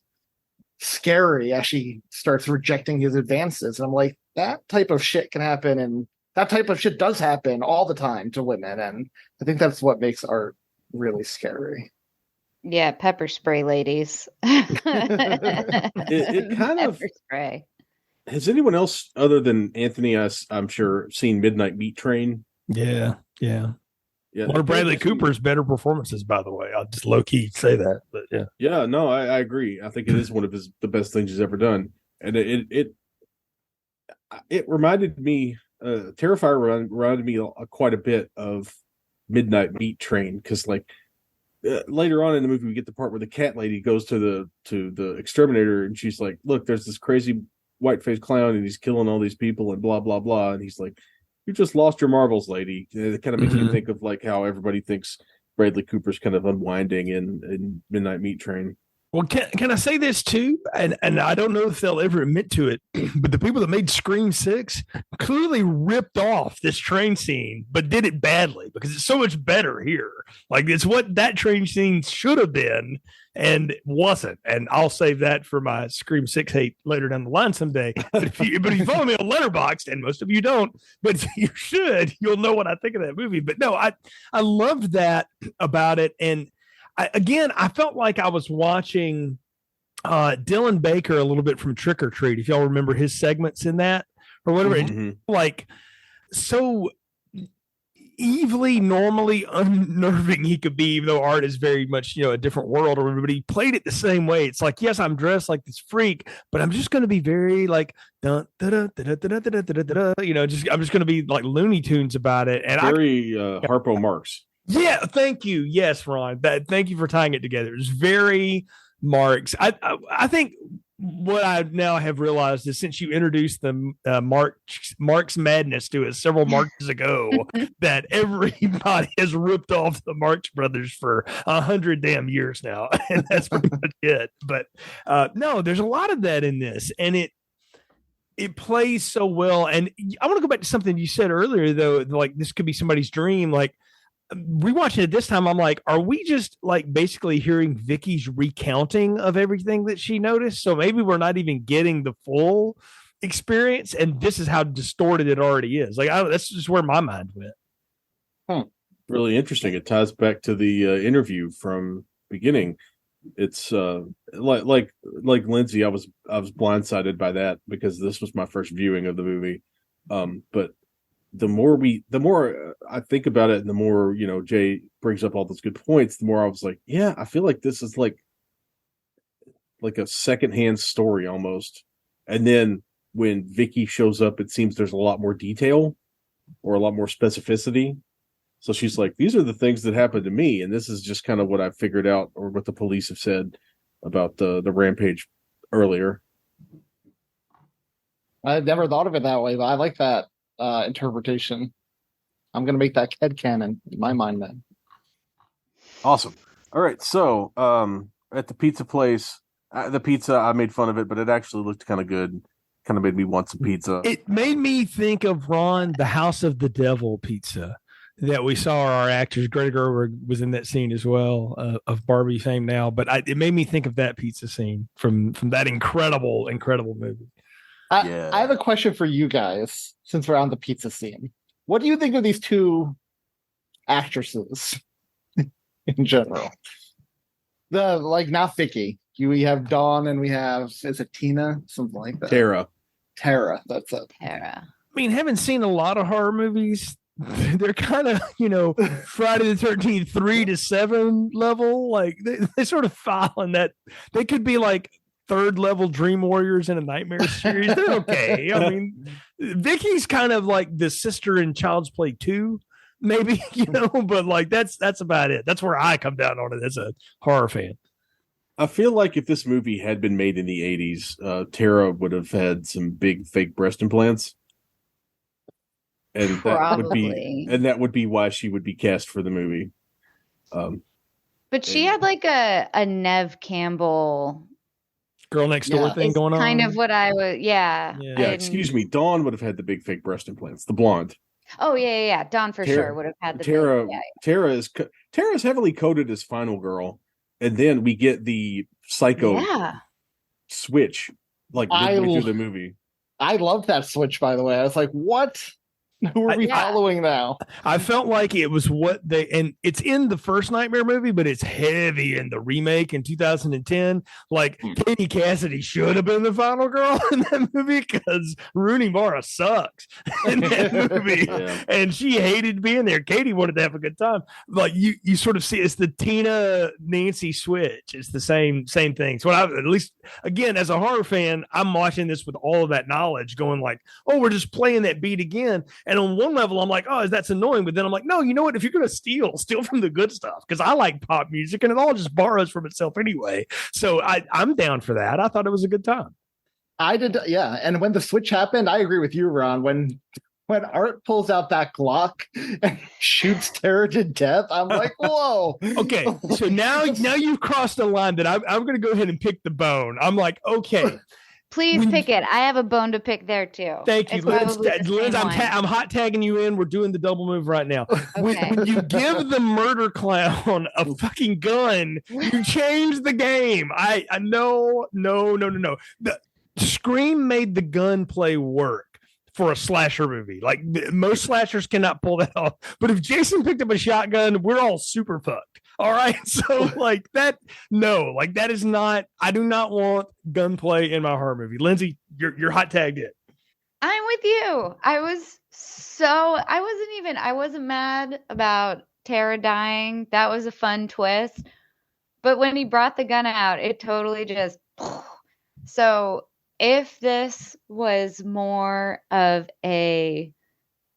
scary as she starts rejecting his advances. And I'm like, that type of shit can happen, and that type of shit does happen all the time to women. And I think that's what makes art really scary. Yeah, pepper spray, ladies. It kind of pepper spray. Has anyone else other than Anthony, I'm sure, seen Midnight Meat Train? Yeah. Yeah. One of Bradley Cooper's better performances, by the way. I'll just low key say that, but yeah. Yeah, no, I agree. I think it is one of the best things he's ever done, and it reminded me. Terrifier reminded me quite a bit of Midnight Meat Train, because like later on in the movie we get the part where the cat lady goes to the exterminator, and she's like, look, there's this crazy white-faced clown and he's killing all these people and blah blah blah, and he's like, you just lost your marbles, lady. And it kind of makes me think of like how everybody thinks Bradley Cooper's kind of unwinding in Midnight Meat Train. Well, can I say this too? And I don't know if they'll ever admit to it, but the people that made Scream 6 clearly ripped off this train scene, but did it badly because it's so much better here. Like it's what that train scene should have been and wasn't. And I'll save that for my Scream 6 hate later down the line someday. But if you follow me on Letterboxd, and most of you don't, but you should, you'll know what I think of that movie. But no, I loved that about it. And I felt like I was watching Dylan Baker a little bit from Trick or Treat, if y'all remember his segments in that or whatever. Mm-hmm. Like so evilly, normally unnerving he could be, even though art is very much, a different world or everybody played it the same way. It's like, yes, I'm dressed like this freak, but I'm just going to be very like, I'm just going to be like Looney Tunes about it. And very Harpo Marx. Yeah, thank you. Yes, Ron. Thank you for tying it together. It's very Marx. I think what I now have realized is since you introduced the Marx Madness to us several Marches ago, that everybody has ripped off the Marx Brothers for 100 damn years now, and that's pretty much it. But no, there's a lot of that in this, and it plays so well. And I want to go back to something you said earlier, though, like this could be somebody's dream. Like rewatching it this time, I'm like, are we just like basically hearing Vicky's recounting of everything that she noticed? So maybe we're not even getting the full experience, and this is how distorted it already is. Like that's just where my mind went. Really interesting. It ties back to the interview from beginning. It's like Lindsey, I was blindsided by that because this was my first viewing of the movie. But the more I think about it, and the more, Jay brings up all those good points, the more I was like, yeah, I feel like this is like a secondhand story almost. And then when Vicky shows up, it seems there's a lot more detail or a lot more specificity. So she's like, these are the things that happened to me. And this is just kind of what I figured out, or what the police have said about the rampage earlier. I never thought of it that way, but I like that interpretation. I'm going to make that headcanon in my mind then. Awesome. All right. So at the pizza place, the pizza, I made fun of it, but it actually looked kind of good. Kind of made me want some pizza. It made me think of Ron, the House of the Devil pizza that we saw. Our actors, Greta Gerwig was in that scene as well, of Barbie fame now. But it made me think of that pizza scene from that incredible movie. I have a question for you guys, since we're on the pizza scene. What do you think of these two actresses in general? Not Vicky. We have Dawn, and we have, is it Tina? Something like that. Tara, that's it. Tara. I mean, haven't seen a lot of horror movies. They're kind of, Friday the 13th, 3 to 7 level. Like they sort of fall in that. They could be like third level Dream Warriors in a Nightmare series. They're okay. I mean, Vicky's kind of like the sister in Child's Play 2, maybe, but like that's about it. That's where I come down on it as a horror fan. I feel like if this movie had been made in the 80s, Tara would have had some big fake breast implants. And that would be why she would be cast for the movie. But she had like a Neve Campbell girl next door thing going on. Kind of what I would, yeah. Excuse me, Dawn would have had the big fake breast implants, the blonde. Oh yeah. Dawn for sure would have had the Tara's heavily coded as final girl, and then we get the psycho switch like midway through the movie. I loved that switch, by the way. I was like, what? Who are we following now? I felt like it was and it's in the first Nightmare movie, but it's heavy in the remake in 2010. Like Katie Cassidy should have been the final girl in that movie because Rooney Mara sucks in that movie. And she hated being there. Katie wanted to have a good time. Like you sort of see it's the Tina Nancy switch. It's the same thing. So at least again, as a horror fan, I'm watching this with all of that knowledge going like, oh, we're just playing that beat again. And on one level, I'm like, oh, that's annoying. But then I'm like, no, you know what? If you're going to steal from the good stuff, because I like pop music and it all just borrows from itself anyway. So I'm down for that. I thought it was a good time. I did. Yeah. And when the switch happened, I agree with you, Ron. When Art pulls out that Glock and shoots Tara to death, I'm like, whoa. Okay. So now you've crossed a line that I'm going to go ahead and pick the bone. I'm like, okay. Please pick it. I have a bone to pick there too. Thank you, Liz. I'm hot tagging you in. We're doing the double move right now. Okay. When you give the murder clown a fucking gun, you change the game. I no. The Scream made the gunplay work for a slasher movie. Like most slashers cannot pull that off. But if Jason picked up a shotgun, we're all super fucked. All right. So like that, no, like that is not, I do not want gunplay in my horror movie. Lindsey, you're hot tagged it. I'm with you. I wasn't mad about Tara dying. That was a fun twist. But when he brought the gun out, it totally just, so if this was more of a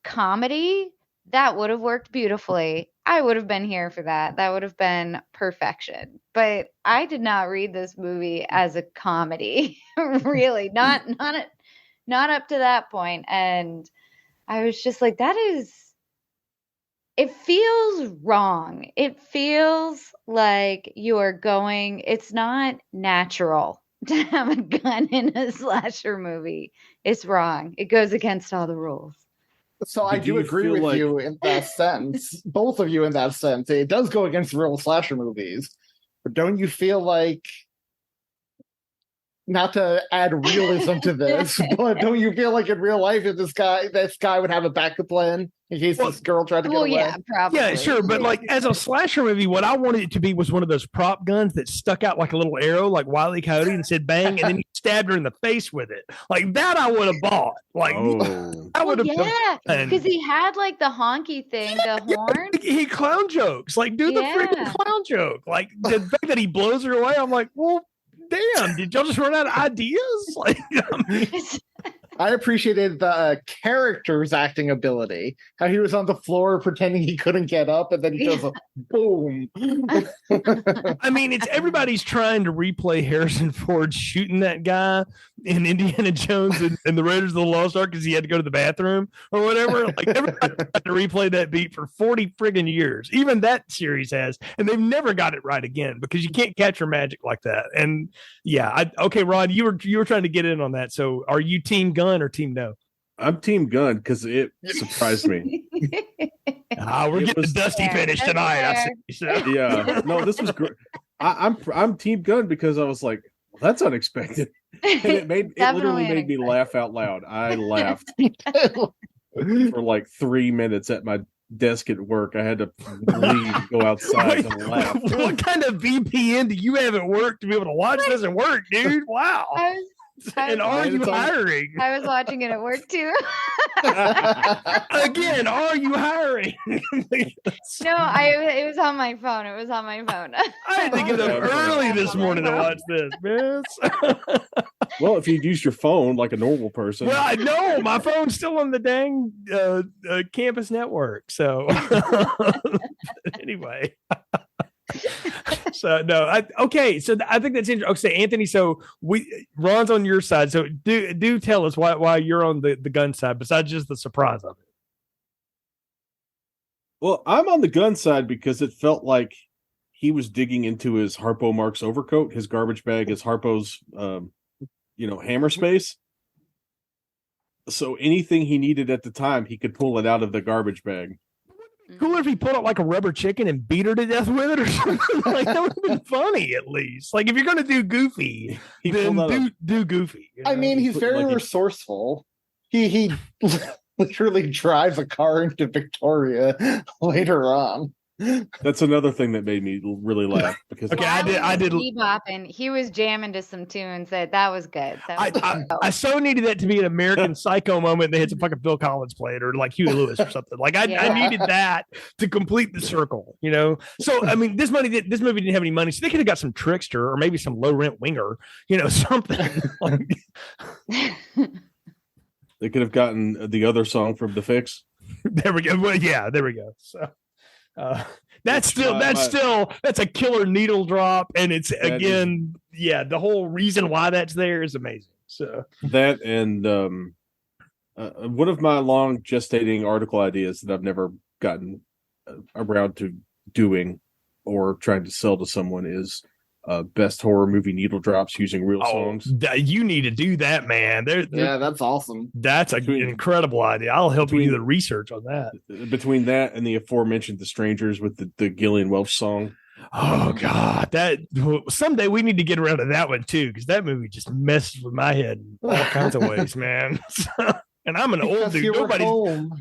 comedy, that would have worked beautifully. I would have been here for that. That would have been perfection. But I did not read this movie as a comedy. Really, not up to that point. And I was just like, it feels wrong. It feels like it's not natural to have a gun in a slasher movie. It's wrong. It goes against all the rules. So I do agree with you in that sense. Both of you in that sense. It does go against real slasher movies. But don't you feel like, not to add realism to this, but don't you feel like in real life if this guy would have a backup plan in case this girl tried to get away? Yeah, probably. Yeah, sure. But like as a slasher movie, what I wanted it to be was one of those prop guns that stuck out like a little arrow, like Wile E. Coyote, and said bang, and then he stabbed her in the face with it. Like that I would have bought. Like I would have. Yeah, because he had like the honky thing, the horn. He clown jokes. Like do the freaking clown joke. Like the fact that he blows her away, I'm like, well, damn, did y'all just run out of ideas? Like, I appreciated the character's acting ability. How he was on the floor pretending he couldn't get up, and then he does a boom. I mean, it's everybody's trying to replay Harrison Ford shooting that guy in Indiana Jones and the Raiders of the Lost Ark because he had to go to the bathroom or whatever. Like everybody had to replay that beat for 40 friggin' years. Even that series has, and they've never got it right again because you can't capture magic like that. And yeah, okay, Rod, you were trying to get in on that. So are you team gun or team no? I'm team gun because it surprised me. We're getting the Dusty finish tonight. I see. So. Yeah, no, this was great. I'm team gun because I was like, well, that's unexpected, and it literally made me laugh out loud. I laughed for like 3 minutes at my desk at work. I had to leave, go outside and laugh. What kind of VPN do you have at work to be able to watch this at work, dude? Wow. And are you hiring? I was watching it at work too. Again, are you hiring? No, it was on my phone. It was on my phone. I had to get up early this morning to watch this, man. Well, if you'd use your phone like a normal person. Well, I know my phone's still on the dang campus network. So anyway. So no, okay. So I think that's interesting. Okay, Anthony. So Ron's on your side. So do tell us why you're on the gun side, besides just the surprise of it. Well, I'm on the gun side because it felt like he was digging into his Harpo Marx overcoat. His garbage bag is Harpo's, hammer space. So anything he needed at the time, he could pull it out of the garbage bag. Cooler if he pulled out like a rubber chicken and beat her to death with it or something. Like that would have been funny at least. Like if you're gonna do Goofy, then do Goofy. I mean, he's very resourceful. He literally drives a car into Victoria later on. That's another thing that made me really laugh because I did bebopping. He was jamming to some tunes that was good. I so needed that to be an American Psycho moment. They had some fucking Phil Collins play it or like Huey Lewis or something. Like I needed that to complete the circle, So I mean, this movie didn't have any money, so they could have got some Trickster or maybe some low rent winger, something. They could have gotten the other song from The Fix. There we go. Well, yeah, there we go. So. That's a killer needle drop, and it's the whole reason why that's there is amazing. So that and one of my long gestating article ideas that I've never gotten around to doing or trying to sell to someone is best horror movie needle drops using real songs. You need to do that, man. Yeah, that's awesome. That's an incredible idea. I'll help you do the research on that. Between that and the aforementioned The Strangers with the Gillian Welch song. Oh God, someday we need to get around to that one too, because that movie just messes with my head in all kinds of ways, man. And I'm an old dude.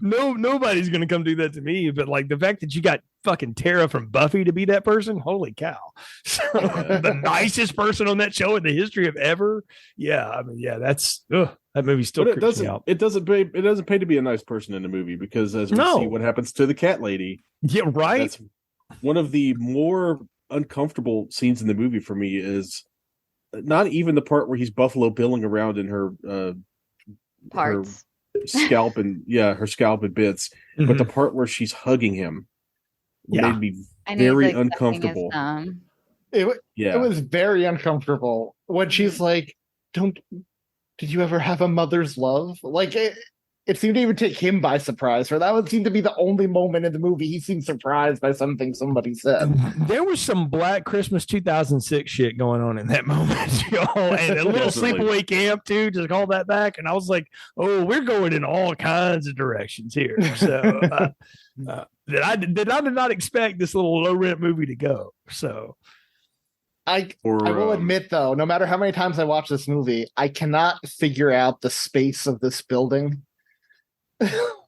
Nobody's going to come do that to me. But like the fact that you got fucking Tara from Buffy to be that person, holy cow! So, the nicest person on that show in the history of ever. Yeah, I mean, that's that movie still creeps me out. It doesn't pay to be a nice person in the movie because as we see what happens to the cat lady. Yeah, right. That's one of the more uncomfortable scenes in the movie for me is not even the part where he's Buffalo Billing around in her parts. Her scalp and her scalp and bits, but the part where she's hugging him Yeah. made me And he's, very like, sucking his uncomfortable. thumb. It was very uncomfortable when she's like, did you ever have a mother's love? Like, it seemed to even take him by surprise. Or that would seem to be the only moment in the movie he seemed surprised by something somebody said. There was some Black Christmas 2006 shit going on in that moment, y'all, and a little sleepaway camp too. Just call that back, and I was like, "Oh, we're going in all kinds of directions here." So that I did not expect this little low rent movie to go. So I will admit, though, no matter how many times I watch this movie, I cannot figure out the space of this building.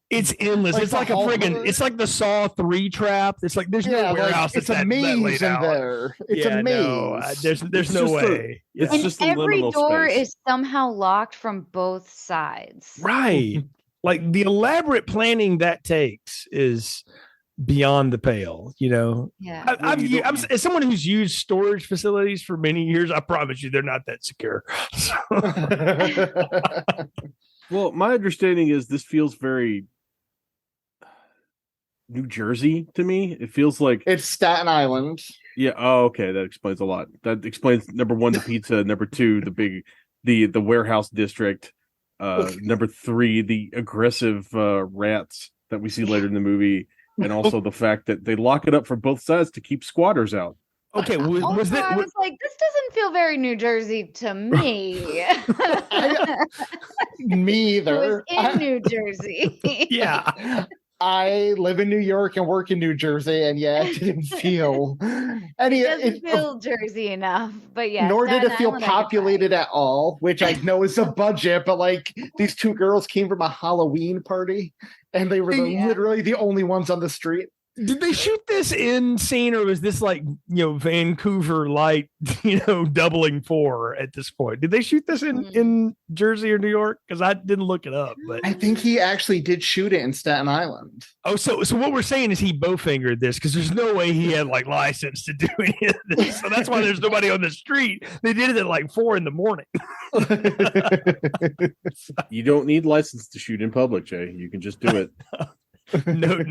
It's endless. Like it's like a friggin' it's like the Saw 3 trap. It's like there's no warehouse it's that's a maze in out. there. It's a maze. No, there's no way. It's And just a every liminal door space. is somehow locked from both sides. Right. Like the elaborate planning that takes is beyond the pale, you know. Yeah. I'm as someone who's used storage facilities for many years, I promise you they're not that secure. So. Well, my understanding is this feels very New Jersey to me. It feels like It's Staten Island. yeah. Oh, okay, that explains a lot. That explains number one, the pizza. Number two, the warehouse district. Number three, the aggressive rats that we see later in the movie, and also the fact that they lock it up from both sides to keep squatters out. Okay, I was like, this doesn't feel very New Jersey to me. Me either. It was in New Jersey. yeah. I live in New York and work in New Jersey, and yeah, it didn't feel It doesn't feel Jersey enough, but yeah. Nor did Staten it feel Island, I could populated at all, which I know is a budget, but like these two girls came from a Halloween party, and they were literally the only ones on the street. Did they shoot this in scene, or was this like, Vancouver light, doubling 4 at this point? Did they shoot this in Jersey or New York? Because I didn't look it up, but I think he actually did shoot it in Staten Island. Oh, so what we're saying is he bowfingered this because there's no way he had like license to do any of this. So that's why there's nobody on the street. They did it at like 4 a.m. You don't need license to shoot in public, Jay. You can just do it. Note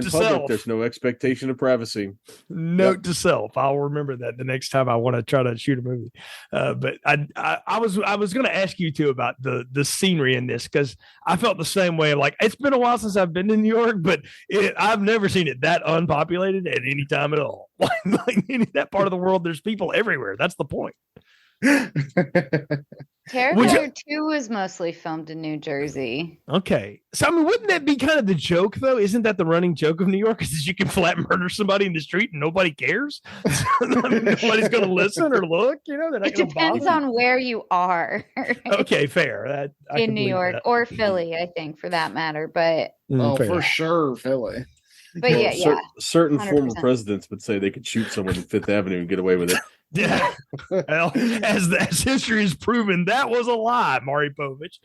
to self. There's no expectation of privacy. Note to self. I'll remember that the next time I want to try to shoot a movie. But I was going to ask you too about the scenery in this, because I felt the same way. Like, it's been a while since I've been to New York, but I've never seen it that unpopulated at any time at all. Like in that part of the world, there's people everywhere. That's the point. Terrifier 2 was mostly filmed in New Jersey. Okay. So, I mean, wouldn't that be kind of the joke, though? Isn't that the running joke of New York? Is that you can flat murder somebody in the street and nobody cares? Nobody's going to listen or look, They're not it depends on where you are. Okay, fair. In New York or Philly, I think, for that matter. But fair. For sure, Philly. But certain 100%. former presidents would say they could shoot someone in Fifth Avenue and get away with it. Yeah. Well, as history has proven, that was a lie, Maury Povich.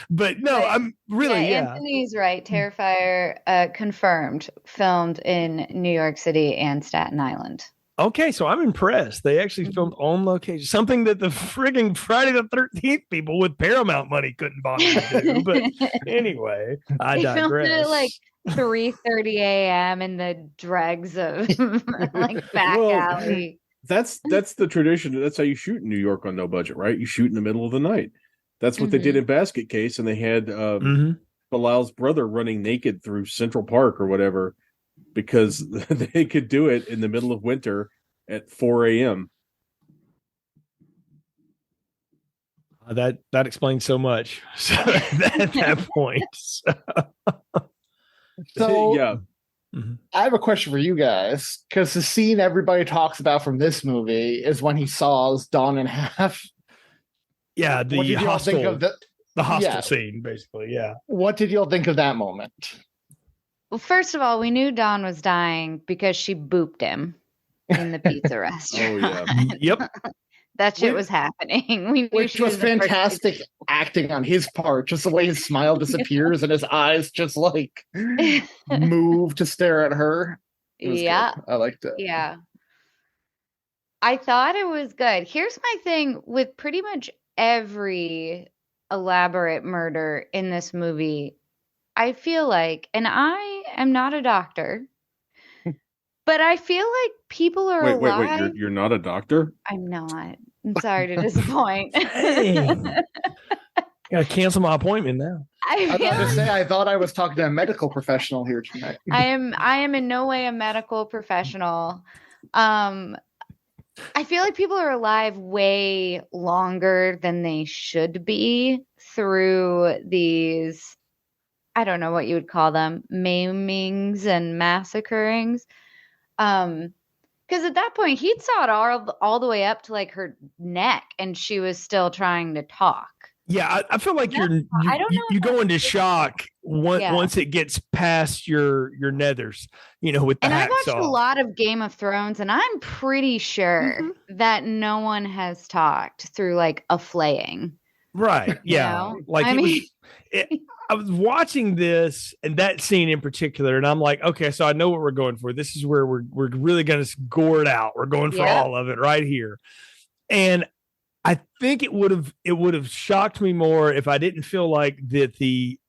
But no, I'm really, Anthony's right. Terrifier confirmed, filmed in New York City and Staten Island. Okay, so I'm impressed. They actually filmed on location, something that the frigging Friday the 13th people with Paramount money couldn't bother to do. But anyway, I digress. Filmed it at like 3:30 a.m. in the dregs of like back alley. That's the tradition. That's how you shoot in New York on no budget, right? You shoot in the middle of the night. That's what they did in Basket Case, and they had Bilal's brother running naked through Central Park or whatever, because they could do it in the middle of winter at 4 a.m. That explains so much. So, at that point. So yeah. I have a question for you guys, because the scene everybody talks about from this movie is when he saws Dawn in half. Yeah, the hostile, the hostile Yeah. scene, basically. Yeah. What did y'all think of that moment? Well, first of all, we knew Dawn was dying because she booped him in the pizza restaurant. Oh yeah. Yep. That shit was happening. We knew Which she was the first fantastic acting on his part, just the way his smile disappears and his eyes just like move to stare at her. It was Yeah. good. I liked it. Yeah. I thought it was good. Here's my thing with pretty much every elaborate murder in this movie. I feel like, and I am not a doctor, but I feel like people are Wait, alive. you're not a doctor? I'm not. I'm sorry to disappoint. Dang. Gotta cancel my appointment now. I was feel about to like say, I thought I was talking to a medical professional here tonight. I am in no way a medical professional. I feel like people are alive way longer than they should be through these, I don't know what you would call them, maimings and massacrings. Because at that point he'd saw it all the way up to like her neck, and she was still trying to talk. Yeah, I feel like I don't know you if go that's into good. shock Yeah. once it gets past your nethers, with the And I watched a hacksaw. lot of Game of Thrones, and I'm pretty sure that no one has talked through like a flaying. Right. Yeah. know? Like I it mean- was I was watching this and that scene in particular, and I'm like, okay, so I know what we're going for. This is where we're really gonna gore it out. We're going for Yep. all of it right here. And I think it would have shocked me more if I didn't feel like that the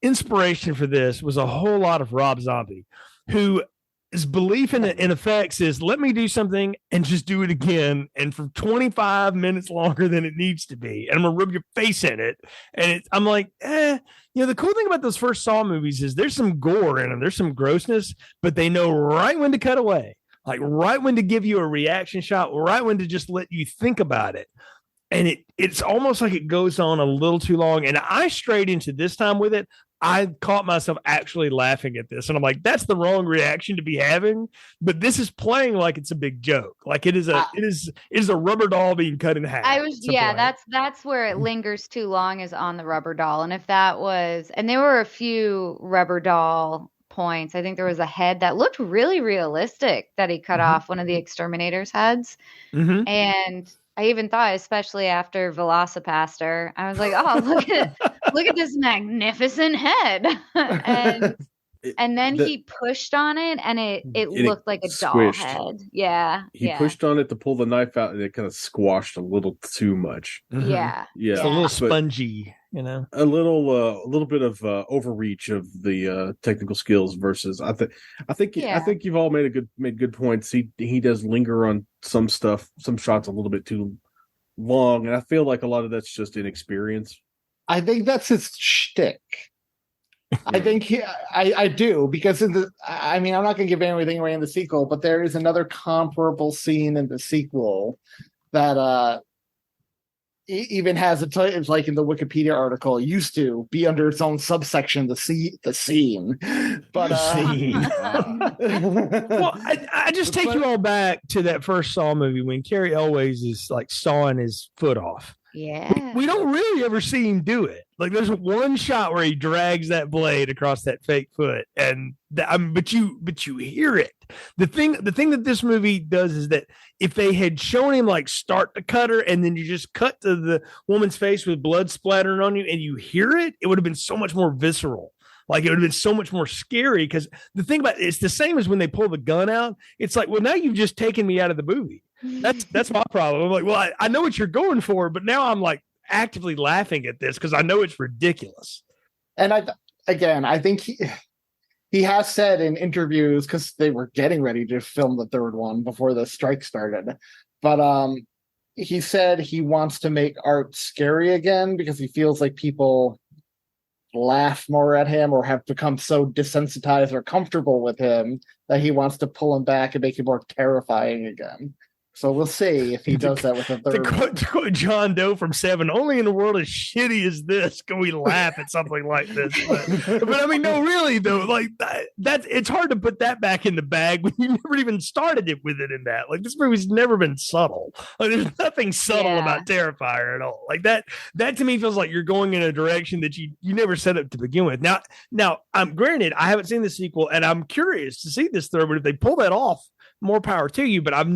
inspiration for this was a whole lot of Rob Zombie, who his belief in effects is let me do something and just do it again, and for 25 minutes longer than it needs to be, and I'm gonna rub your face in it. And I'm like, the cool thing about those first Saw movies is there's some gore in them, there's some grossness, but they know right when to cut away, like right when to give you a reaction shot, right when to just let you think about it. And it's almost like it goes on a little too long. And I strayed into this time with it. I caught myself actually laughing at this, and I'm like, that's the wrong reaction to be having. But this is playing like it's a big joke. Like it is a rubber doll being cut in half. That's where it lingers too long, is on the rubber doll. And if that was, and there were a few rubber doll points. I think there was a head that looked really realistic that he cut off, one of the exterminator's heads. Mm-hmm. And I even thought, especially after Velocipaster, I was like, oh, look at this magnificent head. and then he pushed on it, and it looked like a doll squished. head. Yeah. He pushed on it to pull the knife out, and it kind of squashed a little too much. Mm-hmm. Yeah. Yeah. It's a little But spongy, a little bit of overreach of the technical skills versus I think you've all made good points. He does linger on some stuff, some shots a little bit too long, and I feel like a lot of that's just inexperience. I think that's his shtick. I think I do, because I'm not going to give anything away in the sequel, but there is another comparable scene in the sequel that even has it's like in the Wikipedia article, it used to be under its own subsection, the scene. But well, I just take you all back to that first Saw movie when Cary Elwes is like sawing his foot off. Yeah. We don't really ever see him do it. Like there's one shot where he drags that blade across that fake foot, and but you hear it. The thing that this movie does is that if they had shown him like start to cut her, and then you just cut to the woman's face with blood splattering on you, and you hear it, it would have been so much more visceral. Like it would have been so much more scary, because the thing about it's the same as when they pull the gun out. It's like, well, now you've just taken me out of the movie. That's my problem. I'm like, well, I know what you're going for, but now I'm like actively laughing at this because I know it's ridiculous. And I think he has said in interviews, because they were getting ready to film the third one before the strike started, but he said he wants to make art scary again because he feels like people laugh more at him or have become so desensitized or comfortable with him that he wants to pull him back and make him more terrifying again. So we'll see if he does that with the third. To quote John Doe from Seven, only in a world as shitty as this can we laugh at something like this. But I mean, no, really though, like that's it's hard to put that back in the bag when you never even started it with it in that. Like this movie's never been subtle. Like there's nothing subtle about Terrifier at all. Like that to me feels like you're going in a direction that you never set up to begin with. Now, I'm granted I haven't seen the sequel, and I'm curious to see this third. But if they pull that off, more power to you. But I've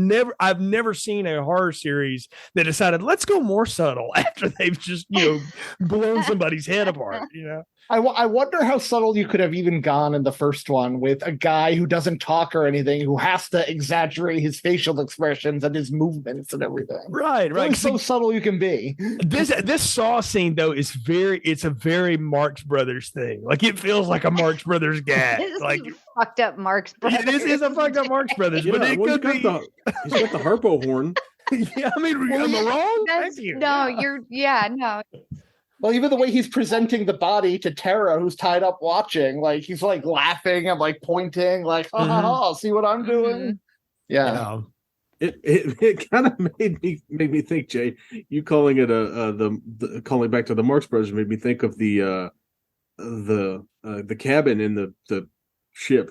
never seen a horror series that decided let's go more subtle after they've just blown somebody's head apart. I wonder how subtle you could have even gone in the first one with a guy who doesn't talk or anything, who has to exaggerate his facial expressions and his movements and everything. Right. Only so subtle you can be. This Saw scene though is it's a very Marx Brothers thing. Like it feels like a Marx Brothers gag. Like fucked up Marx Brothers. It is a fucked up Marx Brothers, but it could be. He's got the harpo horn. Yeah, I mean, am I wrong? Thank you. No, no. Well, even the way he's presenting the body to Tara, who's tied up watching, like he's like laughing and like pointing, like, ha, see what I'm doing? Yeah. It kind of made me think, Jay. You calling it calling back to the Marx Brothers made me think of the cabin in the ship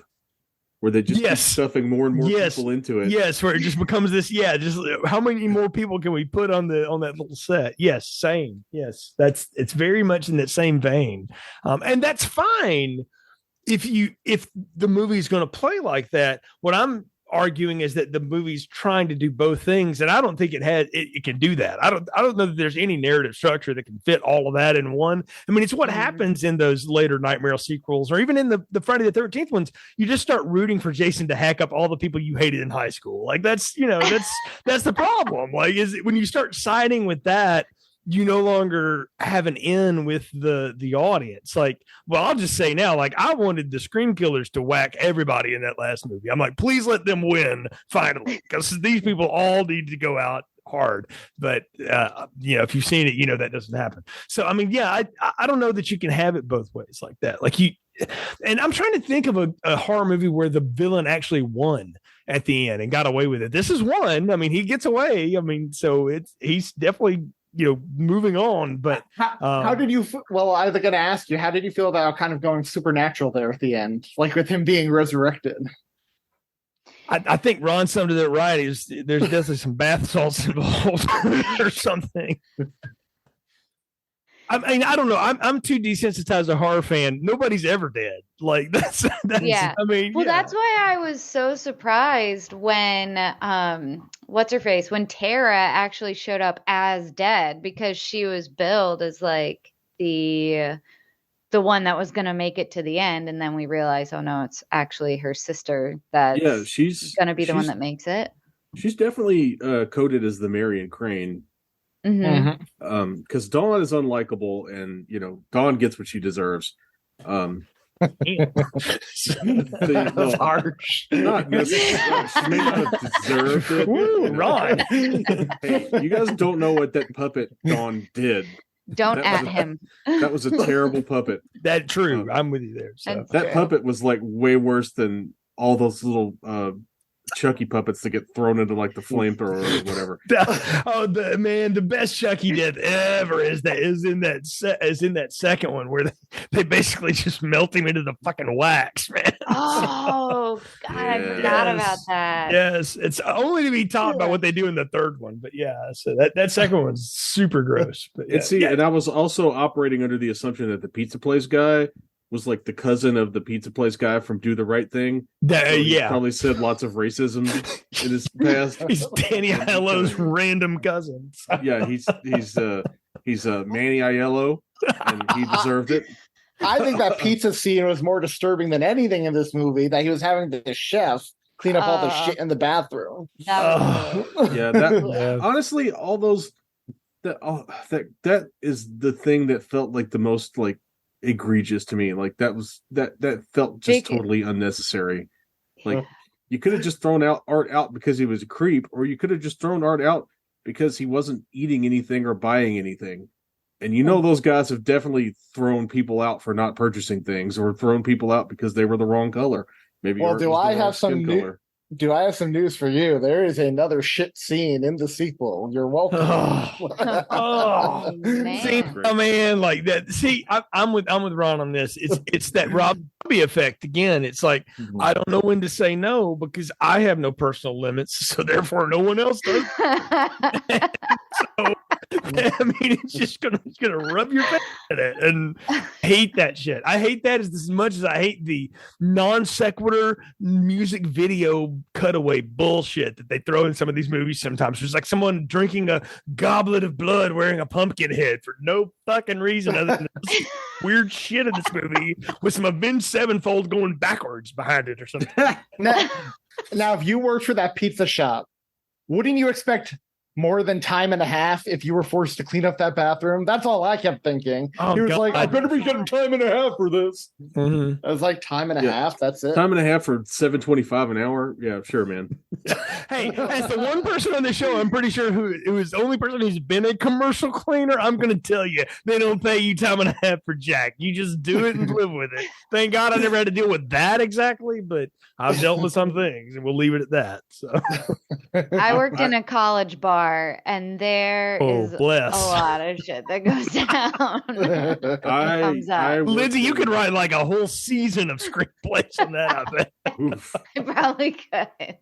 where they just keep stuffing more and more people into it. Yes, where it just becomes this. Yeah, just how many more people can we put on that little set? Yes, same. Yes, it's very much in that same vein, and that's fine if the movie is going to play like that. What I'm arguing is that the movie's trying to do both things, and I don't think it can do that. I don't know that there's any narrative structure that can fit all of that in one. I mean, it's what happens in those later Nightmare sequels, or even in the Friday the 13th ones. You just start rooting for Jason to hack up all the people you hated in high school. Like that's the problem. Like when you start siding with that, you no longer have an in with the audience. Like, well, I'll just say now, like I wanted the Scream Killers to whack everybody in that last movie. I'm like, please let them win finally, because these people all need to go out hard. But if you've seen it, that doesn't happen. So I mean, yeah, I don't know that you can have it both ways like that. Like and I'm trying to think of a horror movie where the villain actually won at the end and got away with it. This is one. I mean, he gets away. I mean, so he's definitely moving on. But how did you? Well, I was going to ask you, how did you feel about kind of going supernatural there at the end, like with him being resurrected? I think Ron summed it right. There's definitely some bath salts involved or something. I mean, I don't know. I'm too desensitized a horror fan. Nobody's ever dead. Like that's yeah. I mean, that's why I was so surprised when what's her face, when Tara actually showed up as dead, because she was billed as like the one that was going to make it to the end, and then we realized, oh no, it's actually her sister that's she's going to be the one that makes it. She's definitely coded as the Marion Crane. Because Dawn is unlikable, and Dawn gets what she deserves. That's harsh. Not necessarily. She may not have deserved it. Woo, Ron. Hey, you guys don't know what that puppet Dawn did. Don't at him. That was a terrible puppet. That's true. I'm with you there. So. That puppet was like way worse than all those little Chucky puppets that get thrown into like the flamethrower or whatever. The best Chucky death ever is in that second one where they basically just melt him into the fucking wax, man. Oh God, I forgot about that. Yes, it's only to be topped by what they do in the third one. But yeah, so that second one's super gross. But and I was also operating under the assumption that the pizza place guy was like the cousin of the pizza place guy from Do the Right Thing. He probably said lots of racism in his past. He's Danny Aiello's random cousin. Yeah, he's Manny Aiello, and he deserved it. I think that pizza scene was more disturbing than anything in this movie. That he was having the chef clean up all the shit in the bathroom. Honestly, all those that is the thing that felt like the most like egregious to me. Like that felt just totally unnecessary. Like you could have just thrown Art out because he was a creep, or you could have just thrown Art out because he wasn't eating anything or buying anything. And those guys have definitely thrown people out for not purchasing things, or thrown people out because they were the wrong color. Maybe. Well, do I have some news for you? There is another shit scene in the sequel. You're welcome. Man, like that. See, I'm with Ron on this. It's that Robbie effect again. It's like I don't know when to say no because I have no personal limits, so therefore no one else does. So I mean, it's gonna rub your face in it, and hate that shit. I hate that as much as I hate the non sequitur music video cutaway bullshit that they throw in some of these movies. Sometimes there's like someone drinking a goblet of blood wearing a pumpkin head for no fucking reason other than weird shit in this movie with some Avenged Sevenfold going backwards behind it or something. Now, if you worked for that pizza shop, wouldn't you expect more than time and a half if you were forced to clean up that bathroom? That's all I kept thinking. He was like, I better be getting time and a half for this. Mm-hmm. I was like, time and a half? That's it? Time and a half for $7.25 an hour? Yeah, sure, man. Hey, as the one person on the show, I'm pretty sure it was the only person who's been a commercial cleaner, I'm going to tell you, they don't pay you time and a half for jack. You just do it and live with it. Thank God I never had to deal with that exactly, but I've dealt with some things, and we'll leave it at that. So I worked in a college bar, and there is a lot of shit that goes down. Lindsey, you could write like a whole season of screenplays on that, I bet. I probably could.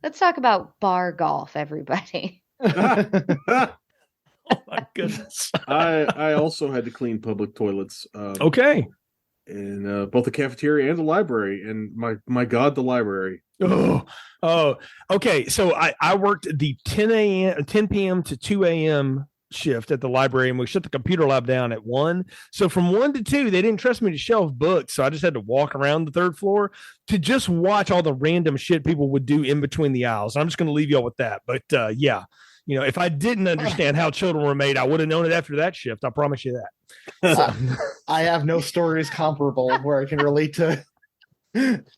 Let's talk about bar golf, everybody. Oh my goodness. I also had to clean public toilets. Okay. In both the cafeteria and the library, and my God, the library. Oh, okay. So I worked the 10 p.m. to 2 a.m. shift at the library, and we shut the computer lab down at 1. So from 1 to 2, they didn't trust me to shelf books, so I just had to walk around the third floor to just watch all the random shit people would do in between the aisles. I'm just going to leave y'all with that. But yeah, if I didn't understand how children were made, I would have known it after that shift. I promise you that. So. I have no stories comparable where I can relate to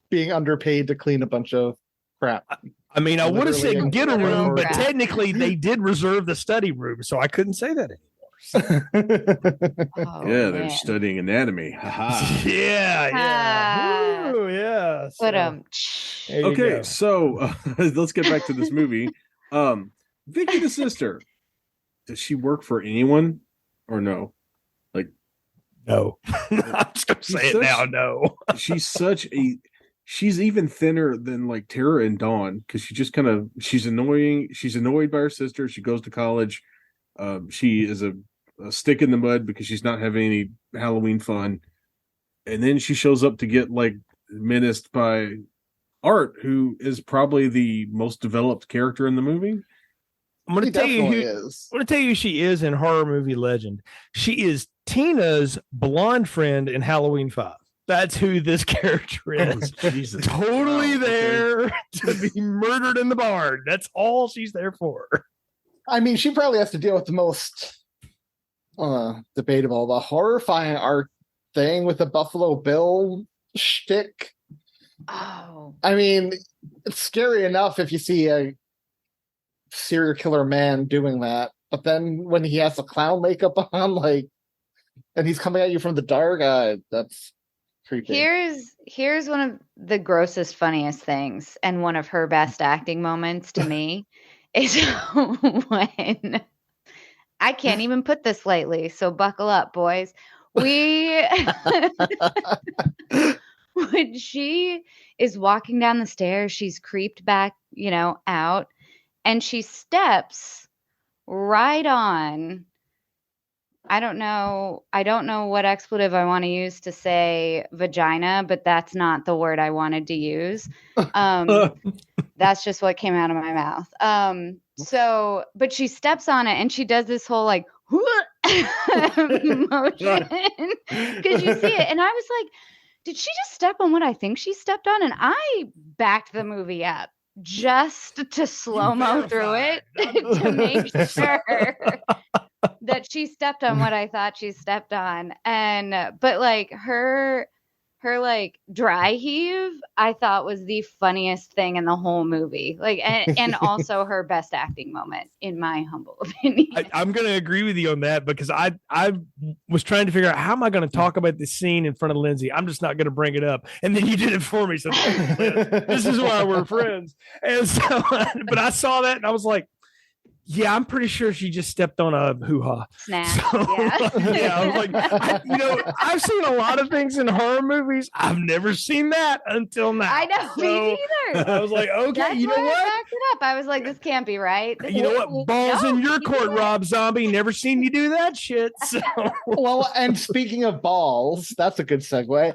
being underpaid to clean a bunch of crap. I mean, I would have said get a room, but crap. Technically they did reserve the study room, so I couldn't say that anymore. They're studying anatomy. Yeah. Ooh, yeah. But okay, so let's get back to this movie. Vicky the sister, does she work for anyone or no? No. I'm just gonna say it now. No. She's even thinner than like Tara and Dawn, because she's annoying. She's annoyed by her sister. She goes to college. She is a stick in the mud because she's not having any Halloween fun. And then she shows up to get like menaced by Art, who is probably the most developed character in the movie. I'm going to tell you who she is in horror movie legend. She is Tina's blonde friend in Halloween 5. That's who this character is. Jesus. Totally there to be murdered in the barn. That's all she's there for. I mean, she probably has to deal with the most debatable, the horrifying Art thing with the Buffalo Bill shtick. Oh. I mean, it's scary enough if you see a serial killer man doing that, but then when he has the clown makeup on, and he's coming at you from the dark, that's creepy. Here's one of the grossest, funniest things, and one of her best acting moments to me is when I can't even put this lightly, so buckle up, boys. When she is walking down the stairs, she's creeped back, out, and she steps right on. I don't know what expletive I want to use to say vagina, but that's not the word I wanted to use. That's just what came out of my mouth. But she steps on it and she does this whole motion because you see it. And I was like, did she just step on what I think she stepped on? And I backed the movie up just to slow-mo through it to make sure that she stepped on what I thought she stepped on. But her dry heave, I thought was the funniest thing in the whole movie. And also her best acting moment, in my humble opinion. I'm going to agree with you on that, because I was trying to figure out, how am I going to talk about this scene in front of Lindsey? I'm just not going to bring it up. And then you did it for me. So this is why we're friends. And so, but I saw that and I was like, Yeah, I'm pretty sure she just stepped on a hoo-ha. Snap. So, Yeah. I was like, I've seen a lot of things in horror movies. I've never seen that until now. I know, me neither. I was like, okay, That's you know why I what? backed it up. I was like, this can't be right. You know what? Balls in your court, Rob Zombie. Never seen you do that shit. So. Well, and speaking of balls, that's a good segue.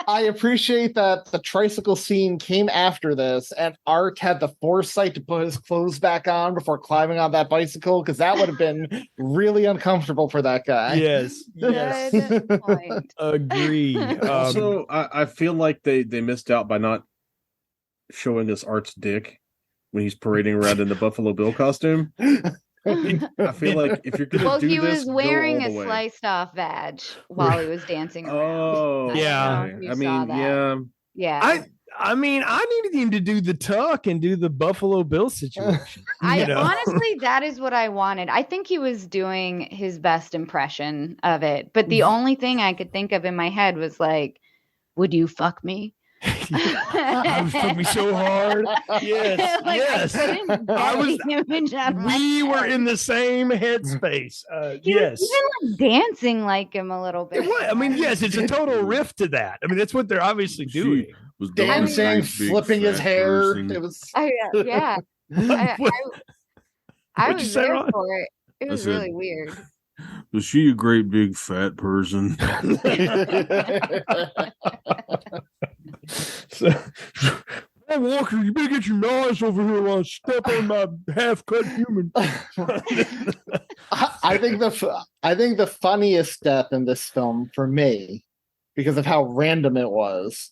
I appreciate that the tricycle scene came after this, and Art had the foresight to put his clothes back on before climbing on that bicycle, because that would have been really uncomfortable for that guy. Yes. Good point. Agree. Also, I feel like they missed out by not showing us Art's dick when he's parading around in the Buffalo Bill costume. I feel like if you're gonna do he this, was wearing go all a the way. sliced off badge while he was dancing around. Oh, Yeah. okay. I mean, yeah. Yeah. I mean, I needed him to do the tuck and do the Buffalo Bill situation. Honestly, that is what I wanted. I think he was doing his best impression of it. But the only thing I could think of in my head was like, would you fuck me? I fucked me so hard. Yes, Like, yes. I was. We were in the same headspace. He yes. was even like dancing like him a little bit. I mean, yes, it's a total riff to that. I mean, that's what they're obviously doing. Was Dancing, flipping his hair. It was. Yeah. I What'd you was say, there Ron? for it. It was I said- really weird. Was she a great big fat person? So, hey, Walker, you better get your knives over here while I step on my half-cut human. I think the funniest death in this film for me, because of how random it was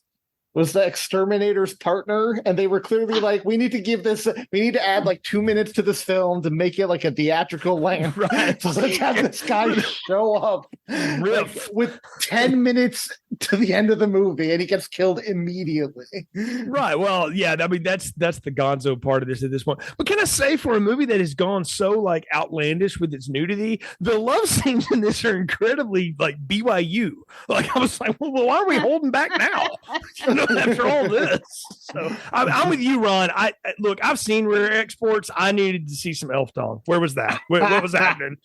the exterminator's partner, and they were clearly like, we need to add like 2 minutes to this film to make it like a theatrical length. Right. So let's have this guy show up like, with 10 minutes to the end of the movie, and he gets killed immediately. Right. Well, yeah. I mean, that's the gonzo part of this at this point. But can I say, for a movie that has gone so like outlandish with its nudity, the love scenes in this are incredibly like BYU. Like I was like, well, why are we holding back now? You know, after all this. So I'm with you, Ron. Look, I've seen rare exports. I needed to see some elf dong. Where was that? What was happening?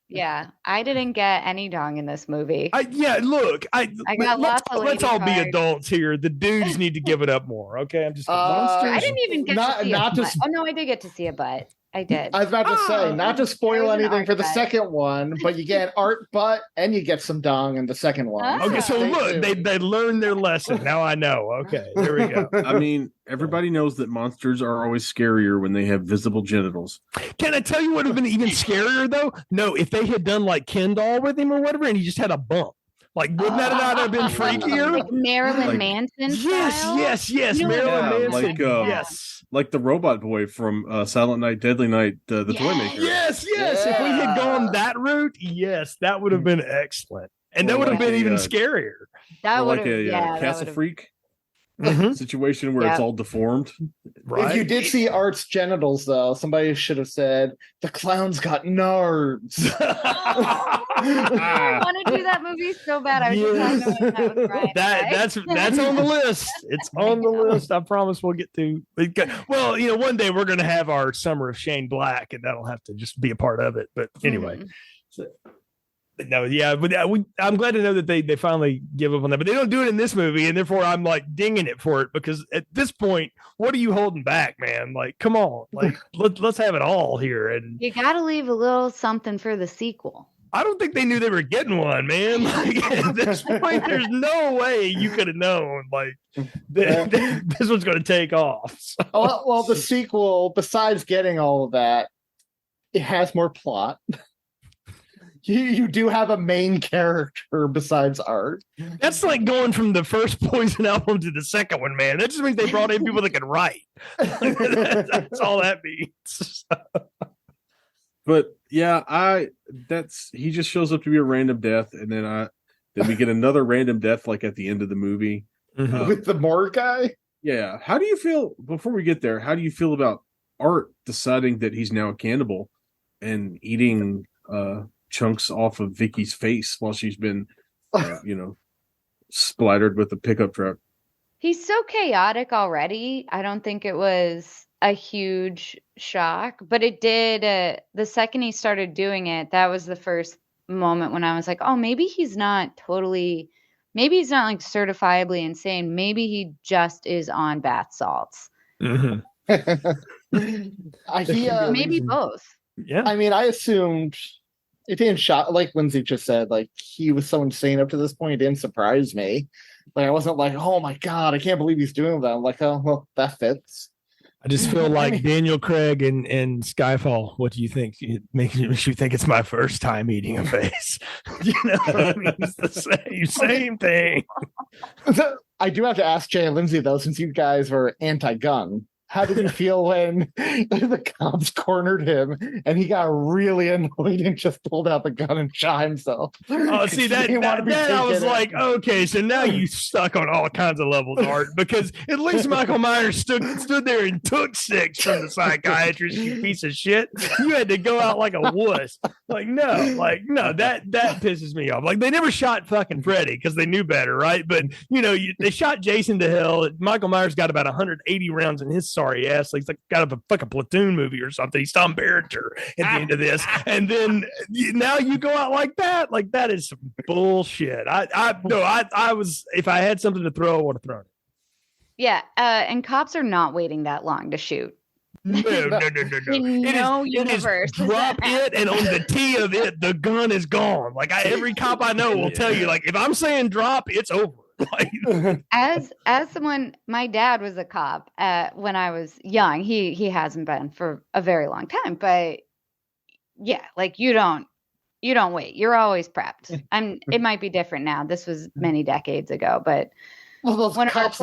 Yeah, I didn't get any dong in this movie. Look, I got lots of let's all be cards. adults here. The dudes need to give it up more. Okay, I'm just I didn't even get to see not a just- butt. Oh no, I did get to see a butt. I did. I was about to say, not to spoil There's an anything for the Art second one, but you get Art butt and you get some dong in the second one. Okay, so Stay look, tuned. they learned their lesson. Now I know. Okay, there we go. I mean, everybody knows that monsters are always scarier when they have visible genitals. Can I tell you what would have been even scarier though? No, if they had done like Ken doll with him or whatever, and he just had a bump. Like, wouldn't that not have been freakier? Like Marilyn Like- Manson Yes, style? yes. You know, Marilyn yeah, Manson. like, yes. Like the robot boy from Silent Night, Deadly Night, the toy maker. Yes. If we had gone that route, yes, that would have been excellent. And that Or would have like been a, even scarier. That Or would like have, a that Castle would've- Freak Mhm. situation where it's Yeah. all deformed. Right. If you did see Art's genitals, though, somebody should have said, the clown's got nards. I want to do that movie so bad. I was just talking about that with Brian. That's on the list. It's on the list. I promise we'll get to. Well, one day we're going to have our Summer of Shane Black, and that'll have to just be a part of it. But anyway, but no, yeah, but I'm glad to know that they finally give up on that. But they don't do it in this movie, and therefore I'm like dinging it for it, because at this point, what are you holding back, man? Like, come on, like let's have it all here. And You got to leave a little something for the sequel. I don't think they knew they were getting one, man. Like, at this point, there's no way you could have known like this one's going to take off. So. Well, the sequel, besides getting all of that, it has more plot. You do have a main character besides Art. That's like going from the first Poison album to the second one, man. That just means they brought in people that can write. That's all that means. But yeah, he just shows up to be a random death, and then we get another random death like at the end of the movie. With the Moore guy? Yeah. How do you feel, before we get there, how do you feel about Art deciding that he's now a cannibal and eating chunks off of Vicky's face while she's been splattered with a pickup truck? He's so chaotic already. I don't think it was a huge shock, but it did. The second he started doing it, that was the first moment when I was like, oh, maybe he's not like certifiably insane. Maybe he just is on bath salts. Mhm. Maybe both. Yeah. I mean, I assumed it didn't shock, like Lindsay just said, like he was so insane up to this point, it didn't surprise me. Like I wasn't like, oh my god, I can't believe he's doing that. I'm like, oh well, that fits. I just feel like Daniel Craig and Skyfall. What do you think? It makes you think it's my first time eating a face. You know, I mean, it's the same thing. I do have to ask Jay and Lindsay though, since you guys were anti-gun. How did you feel when the cops cornered him and he got really annoyed and just pulled out the gun and shot himself? Oh, see that I was like, okay, so now you stuck on all kinds of levels, Art, because at least Michael Myers stood there and took 6 from the psychiatrist, you piece of shit. You had to go out like a wuss. No, that pisses me off. Like they never shot fucking Freddy because they knew better, right? But they shot Jason to hell. Michael Myers got about 180 rounds in his sorry ass. Like, he's like got a fucking platoon movie or something. He's Tom Berenger at the end of this, and then now you go out like that. Like that is some bullshit. I was, if I had something to throw, I would have thrown it. Yeah, and cops are not waiting that long to shoot. No. It is drop it, and on the T of it, the gun is gone. Like every cop I know will tell you, like if I'm saying drop, it's over. Like, as someone, my dad was a cop when I was young. He hasn't been for a very long time, but yeah, like you don't wait. You're always prepped. It might be different now. This was many decades ago, but those cops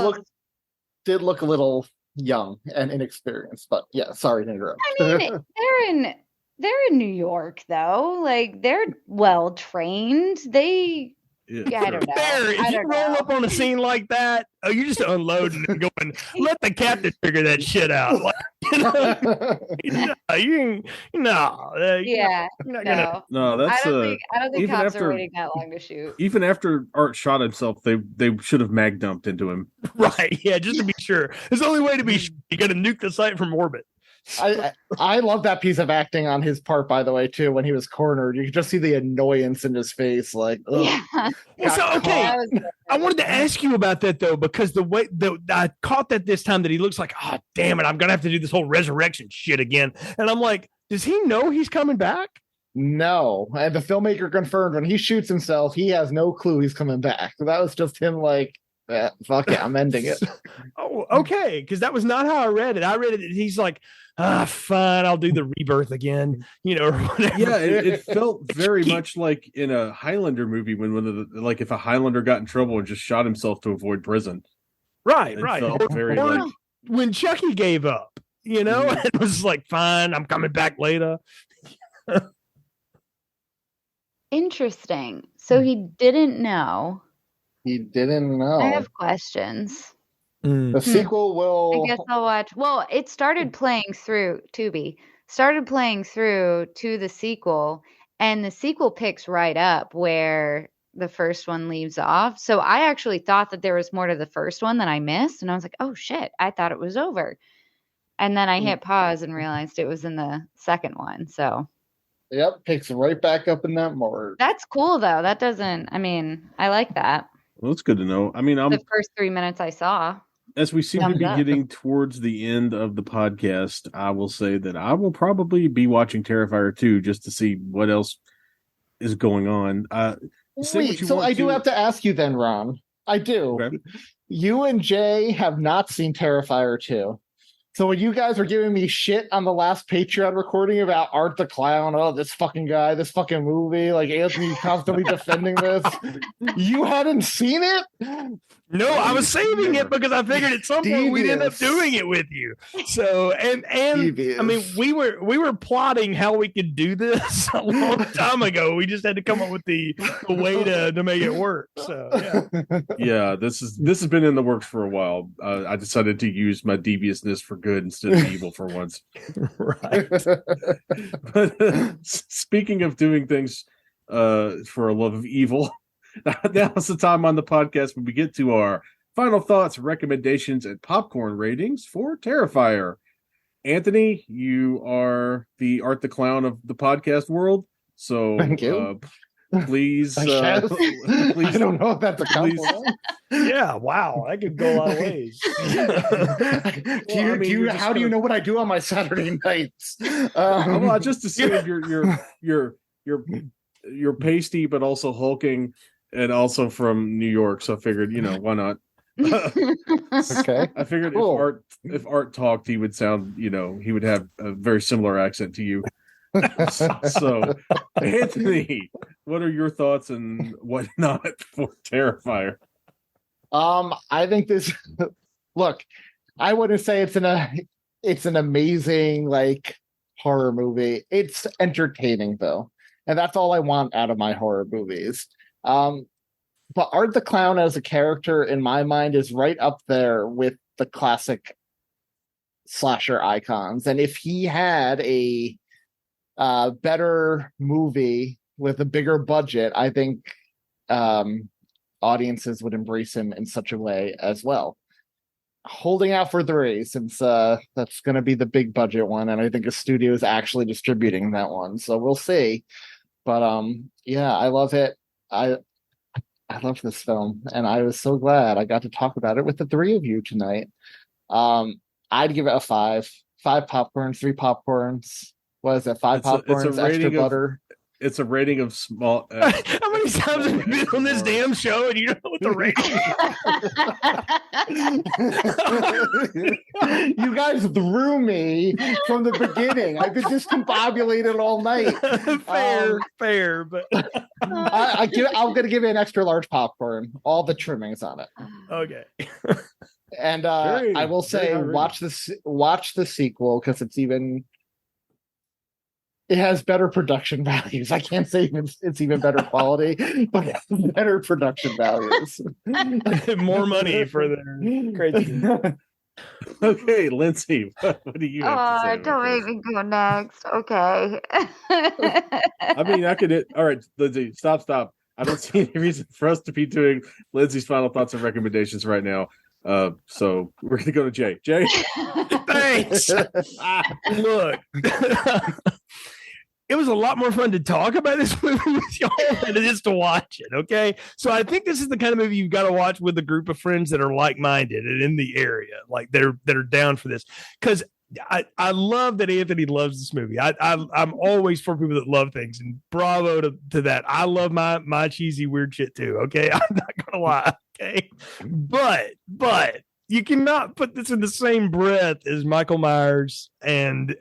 did look a little young and inexperienced. But yeah, sorry to interrupt. I mean, they're in New York though. Like they're well trained. Yeah, I don't know. If you roll up on a scene like that, you're just unloading and going, let the captain figure that shit out. Like, No, that's I don't think even cops after, are waiting that long to shoot. Even after Art shot himself, they should have mag dumped into him. Right? Yeah, just to be sure. It's the only way to be sure. You got to nuke the site from orbit. I love that piece of acting on his part, by the way, too. When he was cornered, you could just see the annoyance in his face. Like, yeah. So okay, I wanted to ask you about that though, because the way I caught that this time that he looks like, oh damn it, I'm gonna have to do this whole resurrection shit again, and I'm like, does he know he's coming back? No, and the filmmaker confirmed when he shoots himself, he has no clue he's coming back. So that was just him like, fuck it, I'm ending it. Oh, okay, because that was not how I read it. I read it. He's like, fine, I'll do the rebirth again, or whatever. Yeah, it felt very much like in a Highlander movie when like if a Highlander got in trouble and just shot himself to avoid prison. Right. Or when Chucky gave up, it was like, fine, I'm coming back later. Interesting. So he didn't know. He didn't know. I have questions. The sequel will. I guess I'll watch. Well, it started playing through Tubi. Started playing through to the sequel, and the sequel picks right up where the first one leaves off. So I actually thought that there was more to the first one that I missed, and I was like, "Oh shit! I thought it was over." And then I hit pause and realized it was in the second one. So. Yep, picks right back up in that mode. That's cool though. That doesn't. I mean, I like that. Well, that's good to know. I mean, the first 3 minutes I saw. As we seem to be getting towards the end of the podcast, I will say that I will probably be watching Terrifier 2 just to see what else is going on. Wait, so I do have to ask you then, Ron. I do. Okay. You and Jay have not seen Terrifier 2. So when you guys were giving me shit on the last Patreon recording about Art the Clown, oh, this fucking guy, this fucking movie, like Anthony constantly defending this, you hadn't seen it? No, I was saving it because I figured at some point we'd end up doing it with you. So and I mean we were plotting how we could do this a long time ago. We just had to come up with the way to make it work. So yeah, this has been in the works for a while. I decided to use my deviousness for good instead of evil for once. Right. But speaking of doing things for a love of evil. Now's the time on the podcast when we get to our Final thoughts, recommendations, and popcorn ratings for Terrifier. Anthony, you are the Art the Clown of the podcast world. So Thank you. Please, I please. I don't know if that's a compliment. Yeah, wow, that could go a lot of ways. How do you know what I do on my Saturday nights? Well, I just assumed you're pasty, but also hulking, and also from New York. So I figured, why not? Okay. I figured Cool. if Art talked, he would sound, he would have a very similar accent to you. So, Anthony, what are your thoughts and whatnot for Terrifier? I think this. Look, I wouldn't say it's an amazing horror movie. It's entertaining though, and that's all I want out of my horror movies. But Art the Clown as a character, in my mind, is right up there with the classic slasher icons. And if he had a better movie with a bigger budget, I think audiences would embrace him in such a way as well. Holding out for 3, since that's going to be the big budget one, and I think a studio is actually distributing that one, so we'll see. But yeah, I love it. I love this film, and I was so glad I got to talk about it with the 3 of you tonight. I'd give it a 5. 5 popcorns, 3 popcorns. What is it? 5 popcorns, extra butter. It's a rating of small. How many times have you been on this damn show and you don't know what the rating is? You guys threw me from the beginning. I've been discombobulated all night. Fair, but I'm going to give it an extra large popcorn. All the trimmings on it. Okay. And I will say, watch the sequel, because it has better production values. I can't say it's even better quality, but it has better production values. More money for their crazy. Okay, Lindsay, what do you have to say? Don't make me go next. Okay. I mean, all right, Lindsay, stop. I don't see any reason for us to be doing Lindsay's final thoughts and recommendations right now. So we're going to go to Jay. Jay? Thanks. Look. It was a lot more fun to talk about this movie with y'all than it is to watch it, okay? So I think this is the kind of movie you've got to watch with a group of friends that are like-minded and in the area, like that are down for this. Because I love that Anthony loves this movie. I'm always for people that love things, and bravo to that. I love my cheesy weird shit too, okay? I'm not gonna lie, okay? But you cannot put this in the same breath as Michael Myers and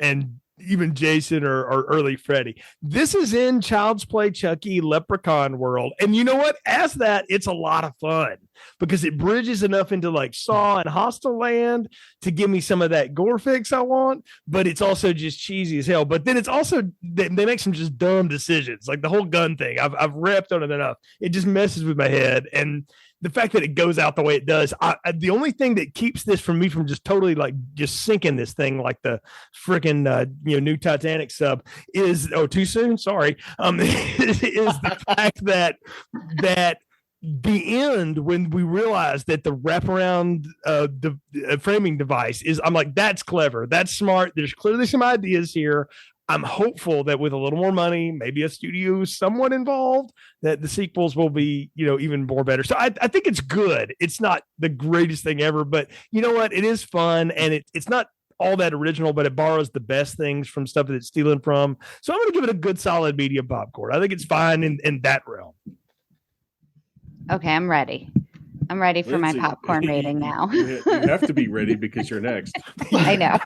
even Jason or early Freddy. This is in Child's Play, Chucky, Leprechaun world. And you know what? As that, it's a lot of fun because it bridges enough into like Saw and Hostel Land to give me some of that gore fix I want, but it's also just cheesy as hell. But then it's also, they make some just dumb decisions. Like the whole gun thing, I've repped on it enough. It just messes with my head. And the fact that it goes out the way it does, the only thing that keeps this from me from just totally like just sinking this thing like the freaking new Titanic sub is too soon. Sorry, is the fact that the end when we realize that the wraparound framing device is, I'm like, that's clever, that's smart. There's clearly some ideas here. I'm hopeful that with a little more money, maybe a studio somewhat involved, that the sequels will be, even more better. So I think it's good. It's not the greatest thing ever, but you know what? It is fun, and it's not all that original, but it borrows the best things from stuff that it's stealing from. So I'm going to give it a good, solid medium popcorn. I think it's fine in that realm. Okay, I'm ready. I'm ready for Lindsay, my popcorn rating now. You have to be ready because you're next. I know.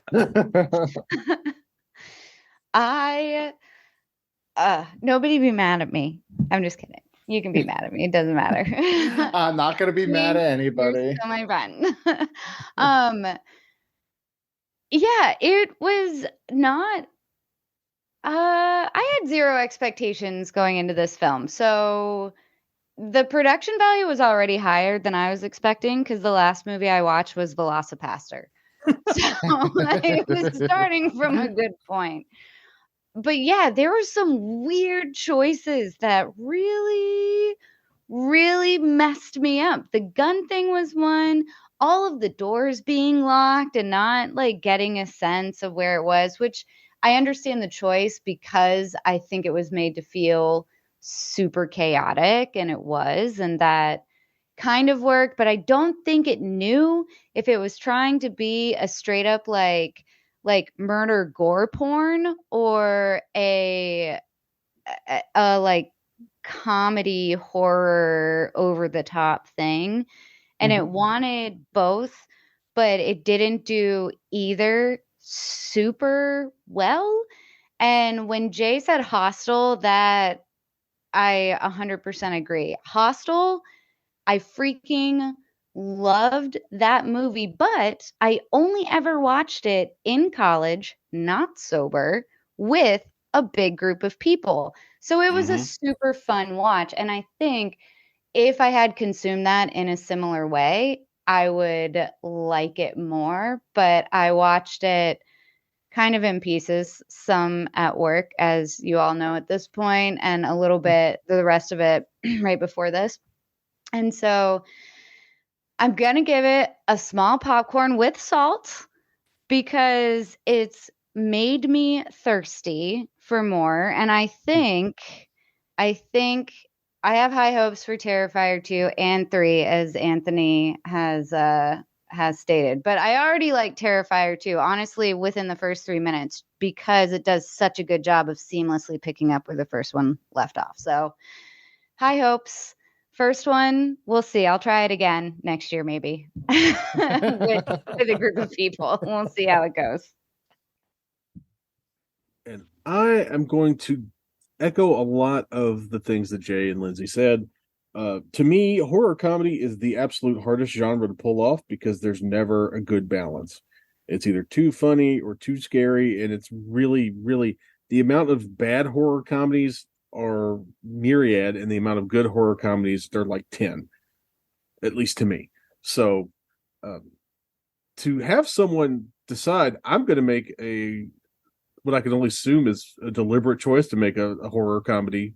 Nobody be mad at me. I'm just kidding. You can be mad at me. It doesn't matter. I'm not going to be mad at anybody. You're still my friend. Yeah, it was not. I had zero expectations going into this film, so the production value was already higher than I was expecting because the last movie I watched was Velocipaster. So I was starting from a good point. But yeah, there were some weird choices that really really messed me up. The gun thing was one, all of the doors being locked and not like getting a sense of where it was, which I understand the choice because I think it was made to feel super chaotic, and it was, and that kind of worked, but I don't think it knew if it was trying to be a straight up like murder gore porn or a like comedy horror over the top thing, and it wanted both, but it didn't do either super well. And when Jay said Hostel, that I 100% agree. Hostel, I freaking loved that movie, but I only ever watched it in college, not sober, with a big group of people. So it was a super fun watch. And I think if I had consumed that in a similar way, I would like it more. But I watched it kind of in pieces, some at work, as you all know at this point, and a little bit, the rest of it right before this. And so I'm going to give it a small popcorn with salt because it's made me thirsty for more. And I think I have high hopes for Terrifier 2 and 3, as Anthony has stated. But I already like Terrifier 2, honestly, within the first 3 minutes, because it does such a good job of seamlessly picking up where the first one left off. So high hopes. First one, we'll see. I'll try it again next year, maybe, with a group of people. We'll see how it goes. And I am going to echo a lot of the things that Jay and Lindsay said. To me, horror comedy is the absolute hardest genre to pull off because there's never a good balance. It's either too funny or too scary, and it's really, really the amount of bad horror comedies are myriad, and the amount of good horror comedies, they're like 10, at least to me. So to have someone decide I'm going to make what I can only assume is a deliberate choice to make a horror comedy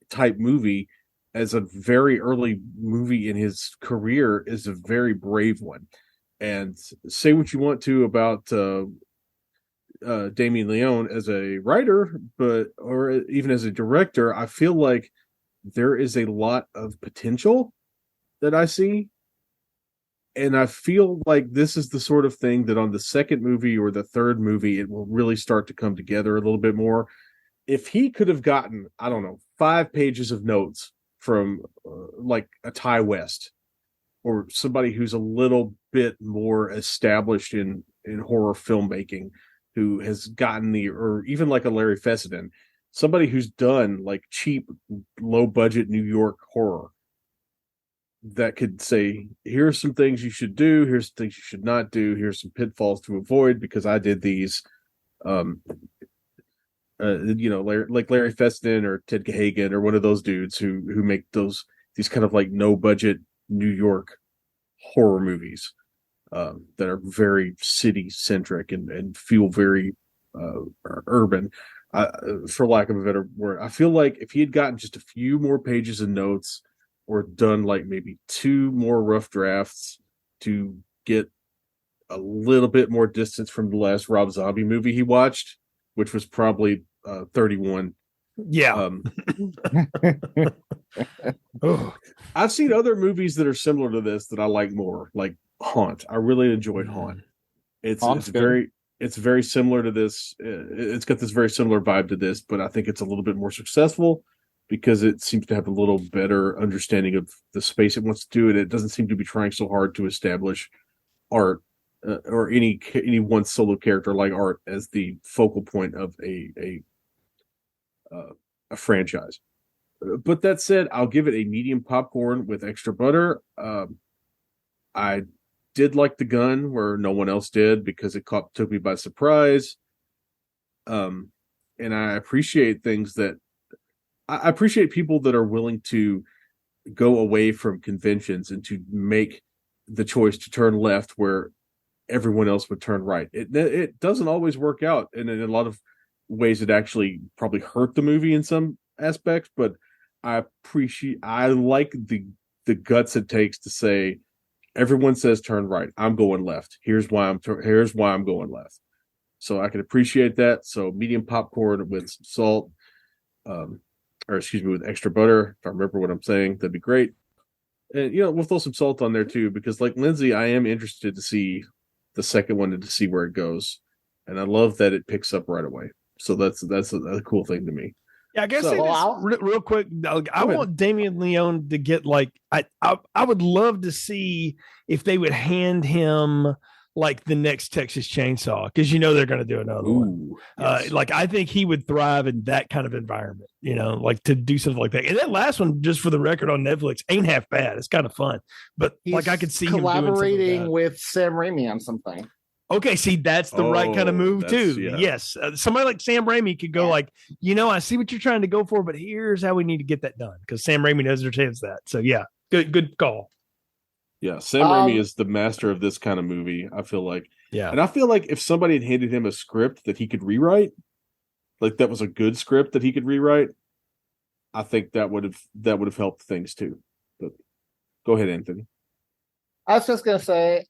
type movie as a very early movie in his career is a very brave one. And say what you want to about Damien Leone as a writer, or even as a director, I feel like there is a lot of potential that I see. And I feel like this is the sort of thing that on the second movie or the third movie, it will really start to come together a little bit more. If he could have gotten, I don't know, 5 pages of notes from like a Ty West or somebody who's a little bit more established in horror filmmaking, who has gotten or even like a Larry Fessenden, somebody who's done like cheap, low budget New York horror, that could say, here's some things you should do, here's some things you should not do, here's some pitfalls to avoid because I did these. Like Larry Fessenden or Ted Kahagan or one of those dudes who make these kind of like no budget New York horror movies that are very city centric and feel very urban, for lack of a better word. I feel like if he had gotten just a few more pages of notes or done like maybe 2 more rough drafts to get a little bit more distance from the last Rob Zombie movie he watched, which was probably 31. Yeah. I've seen other movies that are similar to this that I like more, like Haunt. I really enjoyed Haunt. It's very similar to this. It's got this very similar vibe to this, but I think it's a little bit more successful because it seems to have a little better understanding of the space it wants to do, and it doesn't seem to be trying so hard to establish Art or any one solo character like Art as the focal point of a franchise. But that said, I'll give it a medium popcorn with extra butter. I did like the gun where no one else did because it took me by surprise. And I appreciate I appreciate people that are willing to go away from conventions and to make the choice to turn left where everyone else would turn right. It doesn't always work out, and in a lot of ways it actually probably hurt the movie in some aspects, but I like the guts it takes to say, everyone says turn right, I'm going left. Here's why I'm going left. So I can appreciate that. So medium popcorn with some salt, with extra butter. If I remember what I'm saying, that'd be great. And we'll throw some salt on there too, because like Lindsey, I am interested to see the second one and to see where it goes. And I love that it picks up right away. So that's a cool thing to me. Yeah, I guess So, real quick. I want Damien Leone to get I would love to see if they would hand him like the next Texas Chainsaw, because they're going to do another one. Yes. I think he would thrive in that kind of environment. To do something like that. And that last one, just for the record, on Netflix, ain't half bad. It's kind of fun, but I could see collaborating him with Sam Raimi on something. Okay, see, that's the right kind of move too. Yeah. Yes, somebody like Sam Raimi could go I see what you're trying to go for, but here's how we need to get that done, because Sam Raimi understands that. So yeah, good call. Yeah, Sam Raimi is the master of this kind of movie, I feel like. Yeah, and I feel like if somebody had handed him a script that he could rewrite, like that was a good script that he could rewrite, I think that would have helped things too. But go ahead, Anthony. I was just gonna say,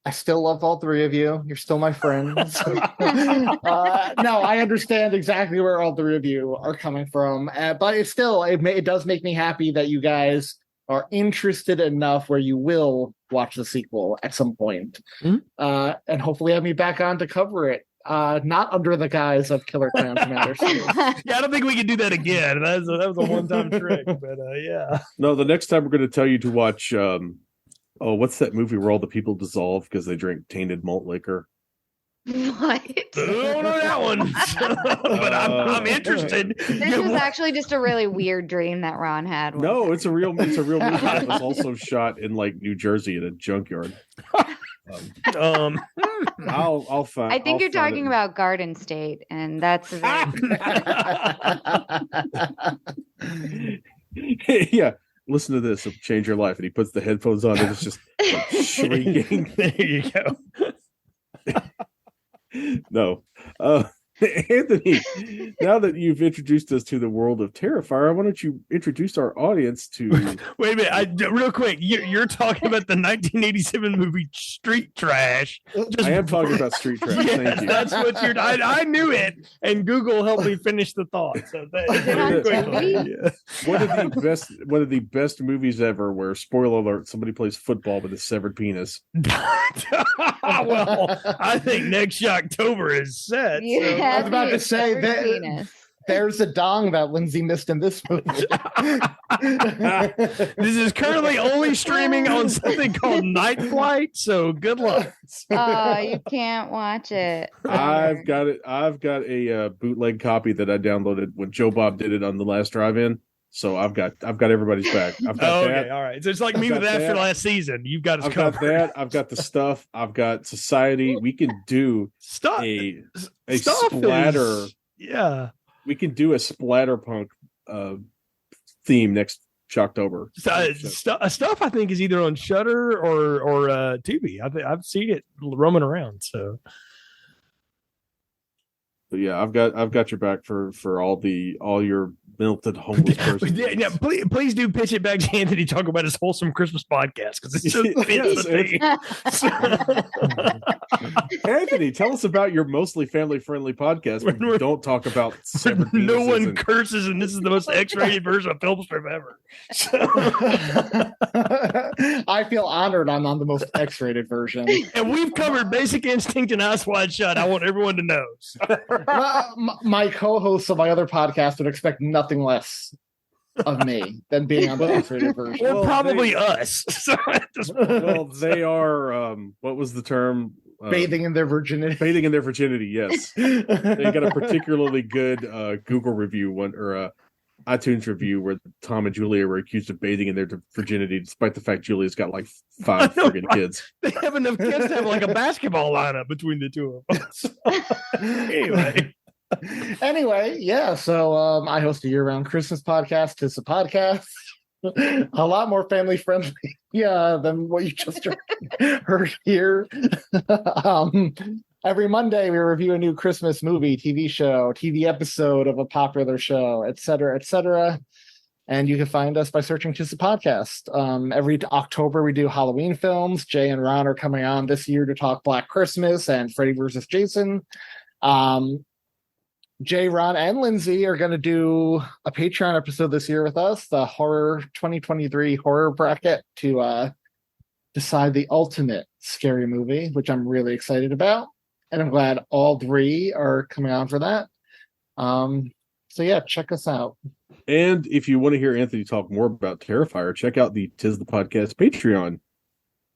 I still love all three of you. You're still my friends. No, I understand exactly where all three of you are coming from, but it does make me happy that you guys are interested enough where you will watch the sequel at some point, and hopefully have me back on to cover it. Not under the guise of Killer Clowns from Outer Space. Yeah, I don't think we can do that again. That was a one-time trick, but yeah. No, the next time we're going to tell you to watch. What's that movie where all the people dissolve because they drink tainted malt liquor? What? I don't know that one, but I'm interested. This was actually just a really weird dream that Ron had. No, it's a real movie. It was also shot in New Jersey in a junkyard. I'll find. I think you're talking about Garden State, and that's yeah. Listen to this; it'll change your life. And he puts the headphones on, and it's just shrieking. There you go. No, Anthony. Now that you've introduced us to the world of Terrifier, why don't you introduce our audience to? Wait a minute, real quick. You're talking about the 1987 movie Street Trash. I am talking about Street Trash. Yeah, thank you. That's what you're. I knew it, and Google helped me finish the thought. So one of the best movies ever. Where, spoiler alert, somebody plays football with a severed penis. Well, I think next Shocktober is set. Yeah, so. I was about to say that there's a dong that Lindsey missed in this movie. This is currently only streaming on something called Night Flight, so good luck. Oh, you can't watch it. I've got it. I've got a bootleg copy that I downloaded when Joe Bob did it on the last drive-in. So I've got everybody's back. I've got that. All right. So it's like me with After Last Season. You've got us covered. I've got that. I've got the stuff. I've got Society. We can do a splatter. Yeah. We can do a splatterpunk theme next Shocktober. Stuff I think is either on Shudder or Tubi. I've seen it roaming around. So. But yeah, I've got your back for all your melted homeless person. Yeah, please do pitch it back to Anthony. Talk about his wholesome Christmas podcast, because it's just Anthony, tell us about your mostly family friendly podcast where you don't talk about no one curses, and this is the most X-rated version of Filmstrip ever. I feel honored I'm on the most X-rated version, and we've covered Basic Instinct and Eyes Wide Shut. I want everyone to know. My co-hosts of my other podcast would expect nothing less of me than being on the X-rated version. Or probably us. Well, they are, what was the term? Bathing in their virginity. Bathing in their virginity, yes. They got a particularly good Google review, iTunes review, where Tom and Julia were accused of bathing in their virginity, despite the fact Julia's got 5 friggin' kids. They have enough kids to have a basketball lineup between the two of us. Anyway, yeah. So I host a year-round Christmas podcast. It's a podcast a lot more family friendly, than what you just heard here. Every Monday, we review a new Christmas movie, TV show, TV episode of a popular show, et cetera, et cetera. And you can find us by searching Just a Podcast. Every October, we do Halloween films. Jay and Ron are coming on this year to talk Black Christmas and Freddy vs. Jason. Jay, Ron, and Lindsey are going to do a Patreon episode this year with us, the Horror 2023 Horror Bracket, to decide the ultimate scary movie, which I'm really excited about. And I'm glad all three are coming on for that. So yeah, check us out. And if you want to hear Anthony talk more about Terrifier, check out the Tis the Podcast Patreon,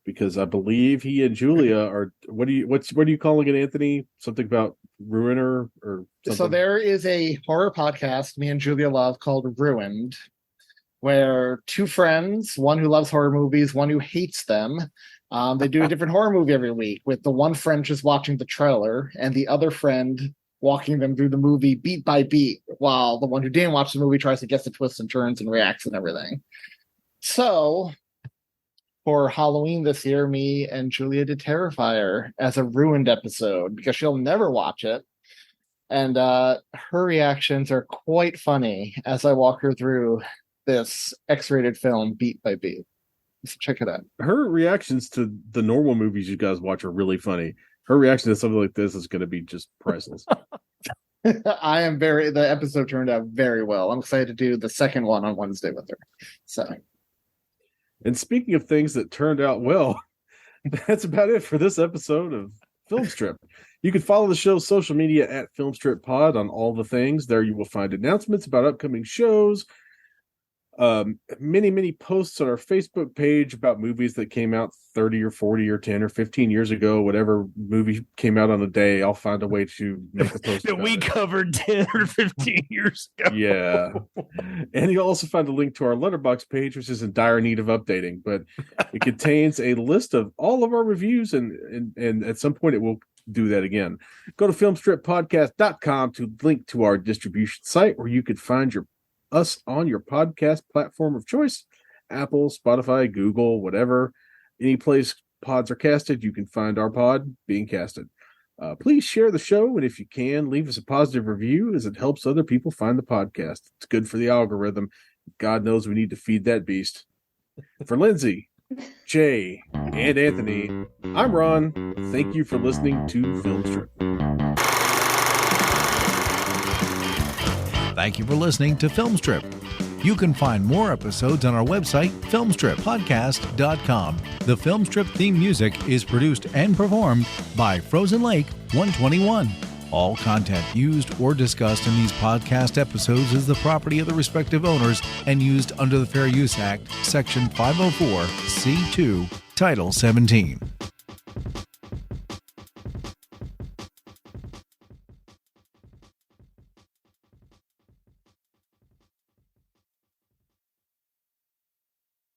because I believe he and Julia are what are you calling it, Anthony? Something about Ruiner or something? So there is a horror podcast me and Julia love called Ruined, where two friends, one who loves horror movies, one who hates them, they do a different horror movie every week, with the one friend just watching the trailer and the other friend walking them through the movie beat by beat, while the one who didn't watch the movie tries to guess the twists and turns and reacts and everything. So for Halloween this year, me and Julia did Terrifier as a Ruined episode, because she'll never watch it. And her reactions are quite funny as I walk her through this X-rated film beat by beat. So check it out. Her reactions to the normal movies you guys watch are really funny. Her reaction to something like this is going to be just priceless. The episode turned out very well. I'm excited to do the second one on Wednesday with her. So, and speaking of things that turned out well, that's about it for this episode of Filmstrip. You can follow the show's social media at Filmstrip Pod on all the things. There you will find announcements about upcoming shows, many posts on our Facebook page about movies that came out 30 or 40 or 10 or 15 years ago. Whatever movie came out on the day, I'll find a way to make a post that we covered 10 or 15 years ago. Yeah. And you'll also find a link to our Letterboxd page, which is in dire need of updating, but it contains a list of all of our reviews, and at some point it will do that again. Go to filmstrippodcast.com to link to our distribution site, where you could find us on your podcast platform of choice: Apple, Spotify, Google, whatever. Any place pods are casted, you can find our pod being casted. Please share the show, and if you can, leave us a positive review, as it helps other people find the podcast. It's good for the algorithm. God knows we need to feed that beast. For Lindsey, Jay, and Anthony, I'm Ron. Thank you for listening to Filmstrip. Thank you for listening to Filmstrip. You can find more episodes on our website, filmstrippodcast.com. The Filmstrip theme music is produced and performed by Frozen Lake 121. All content used or discussed in these podcast episodes is the property of the respective owners and used under the Fair Use Act, Section 504, C2, Title 17.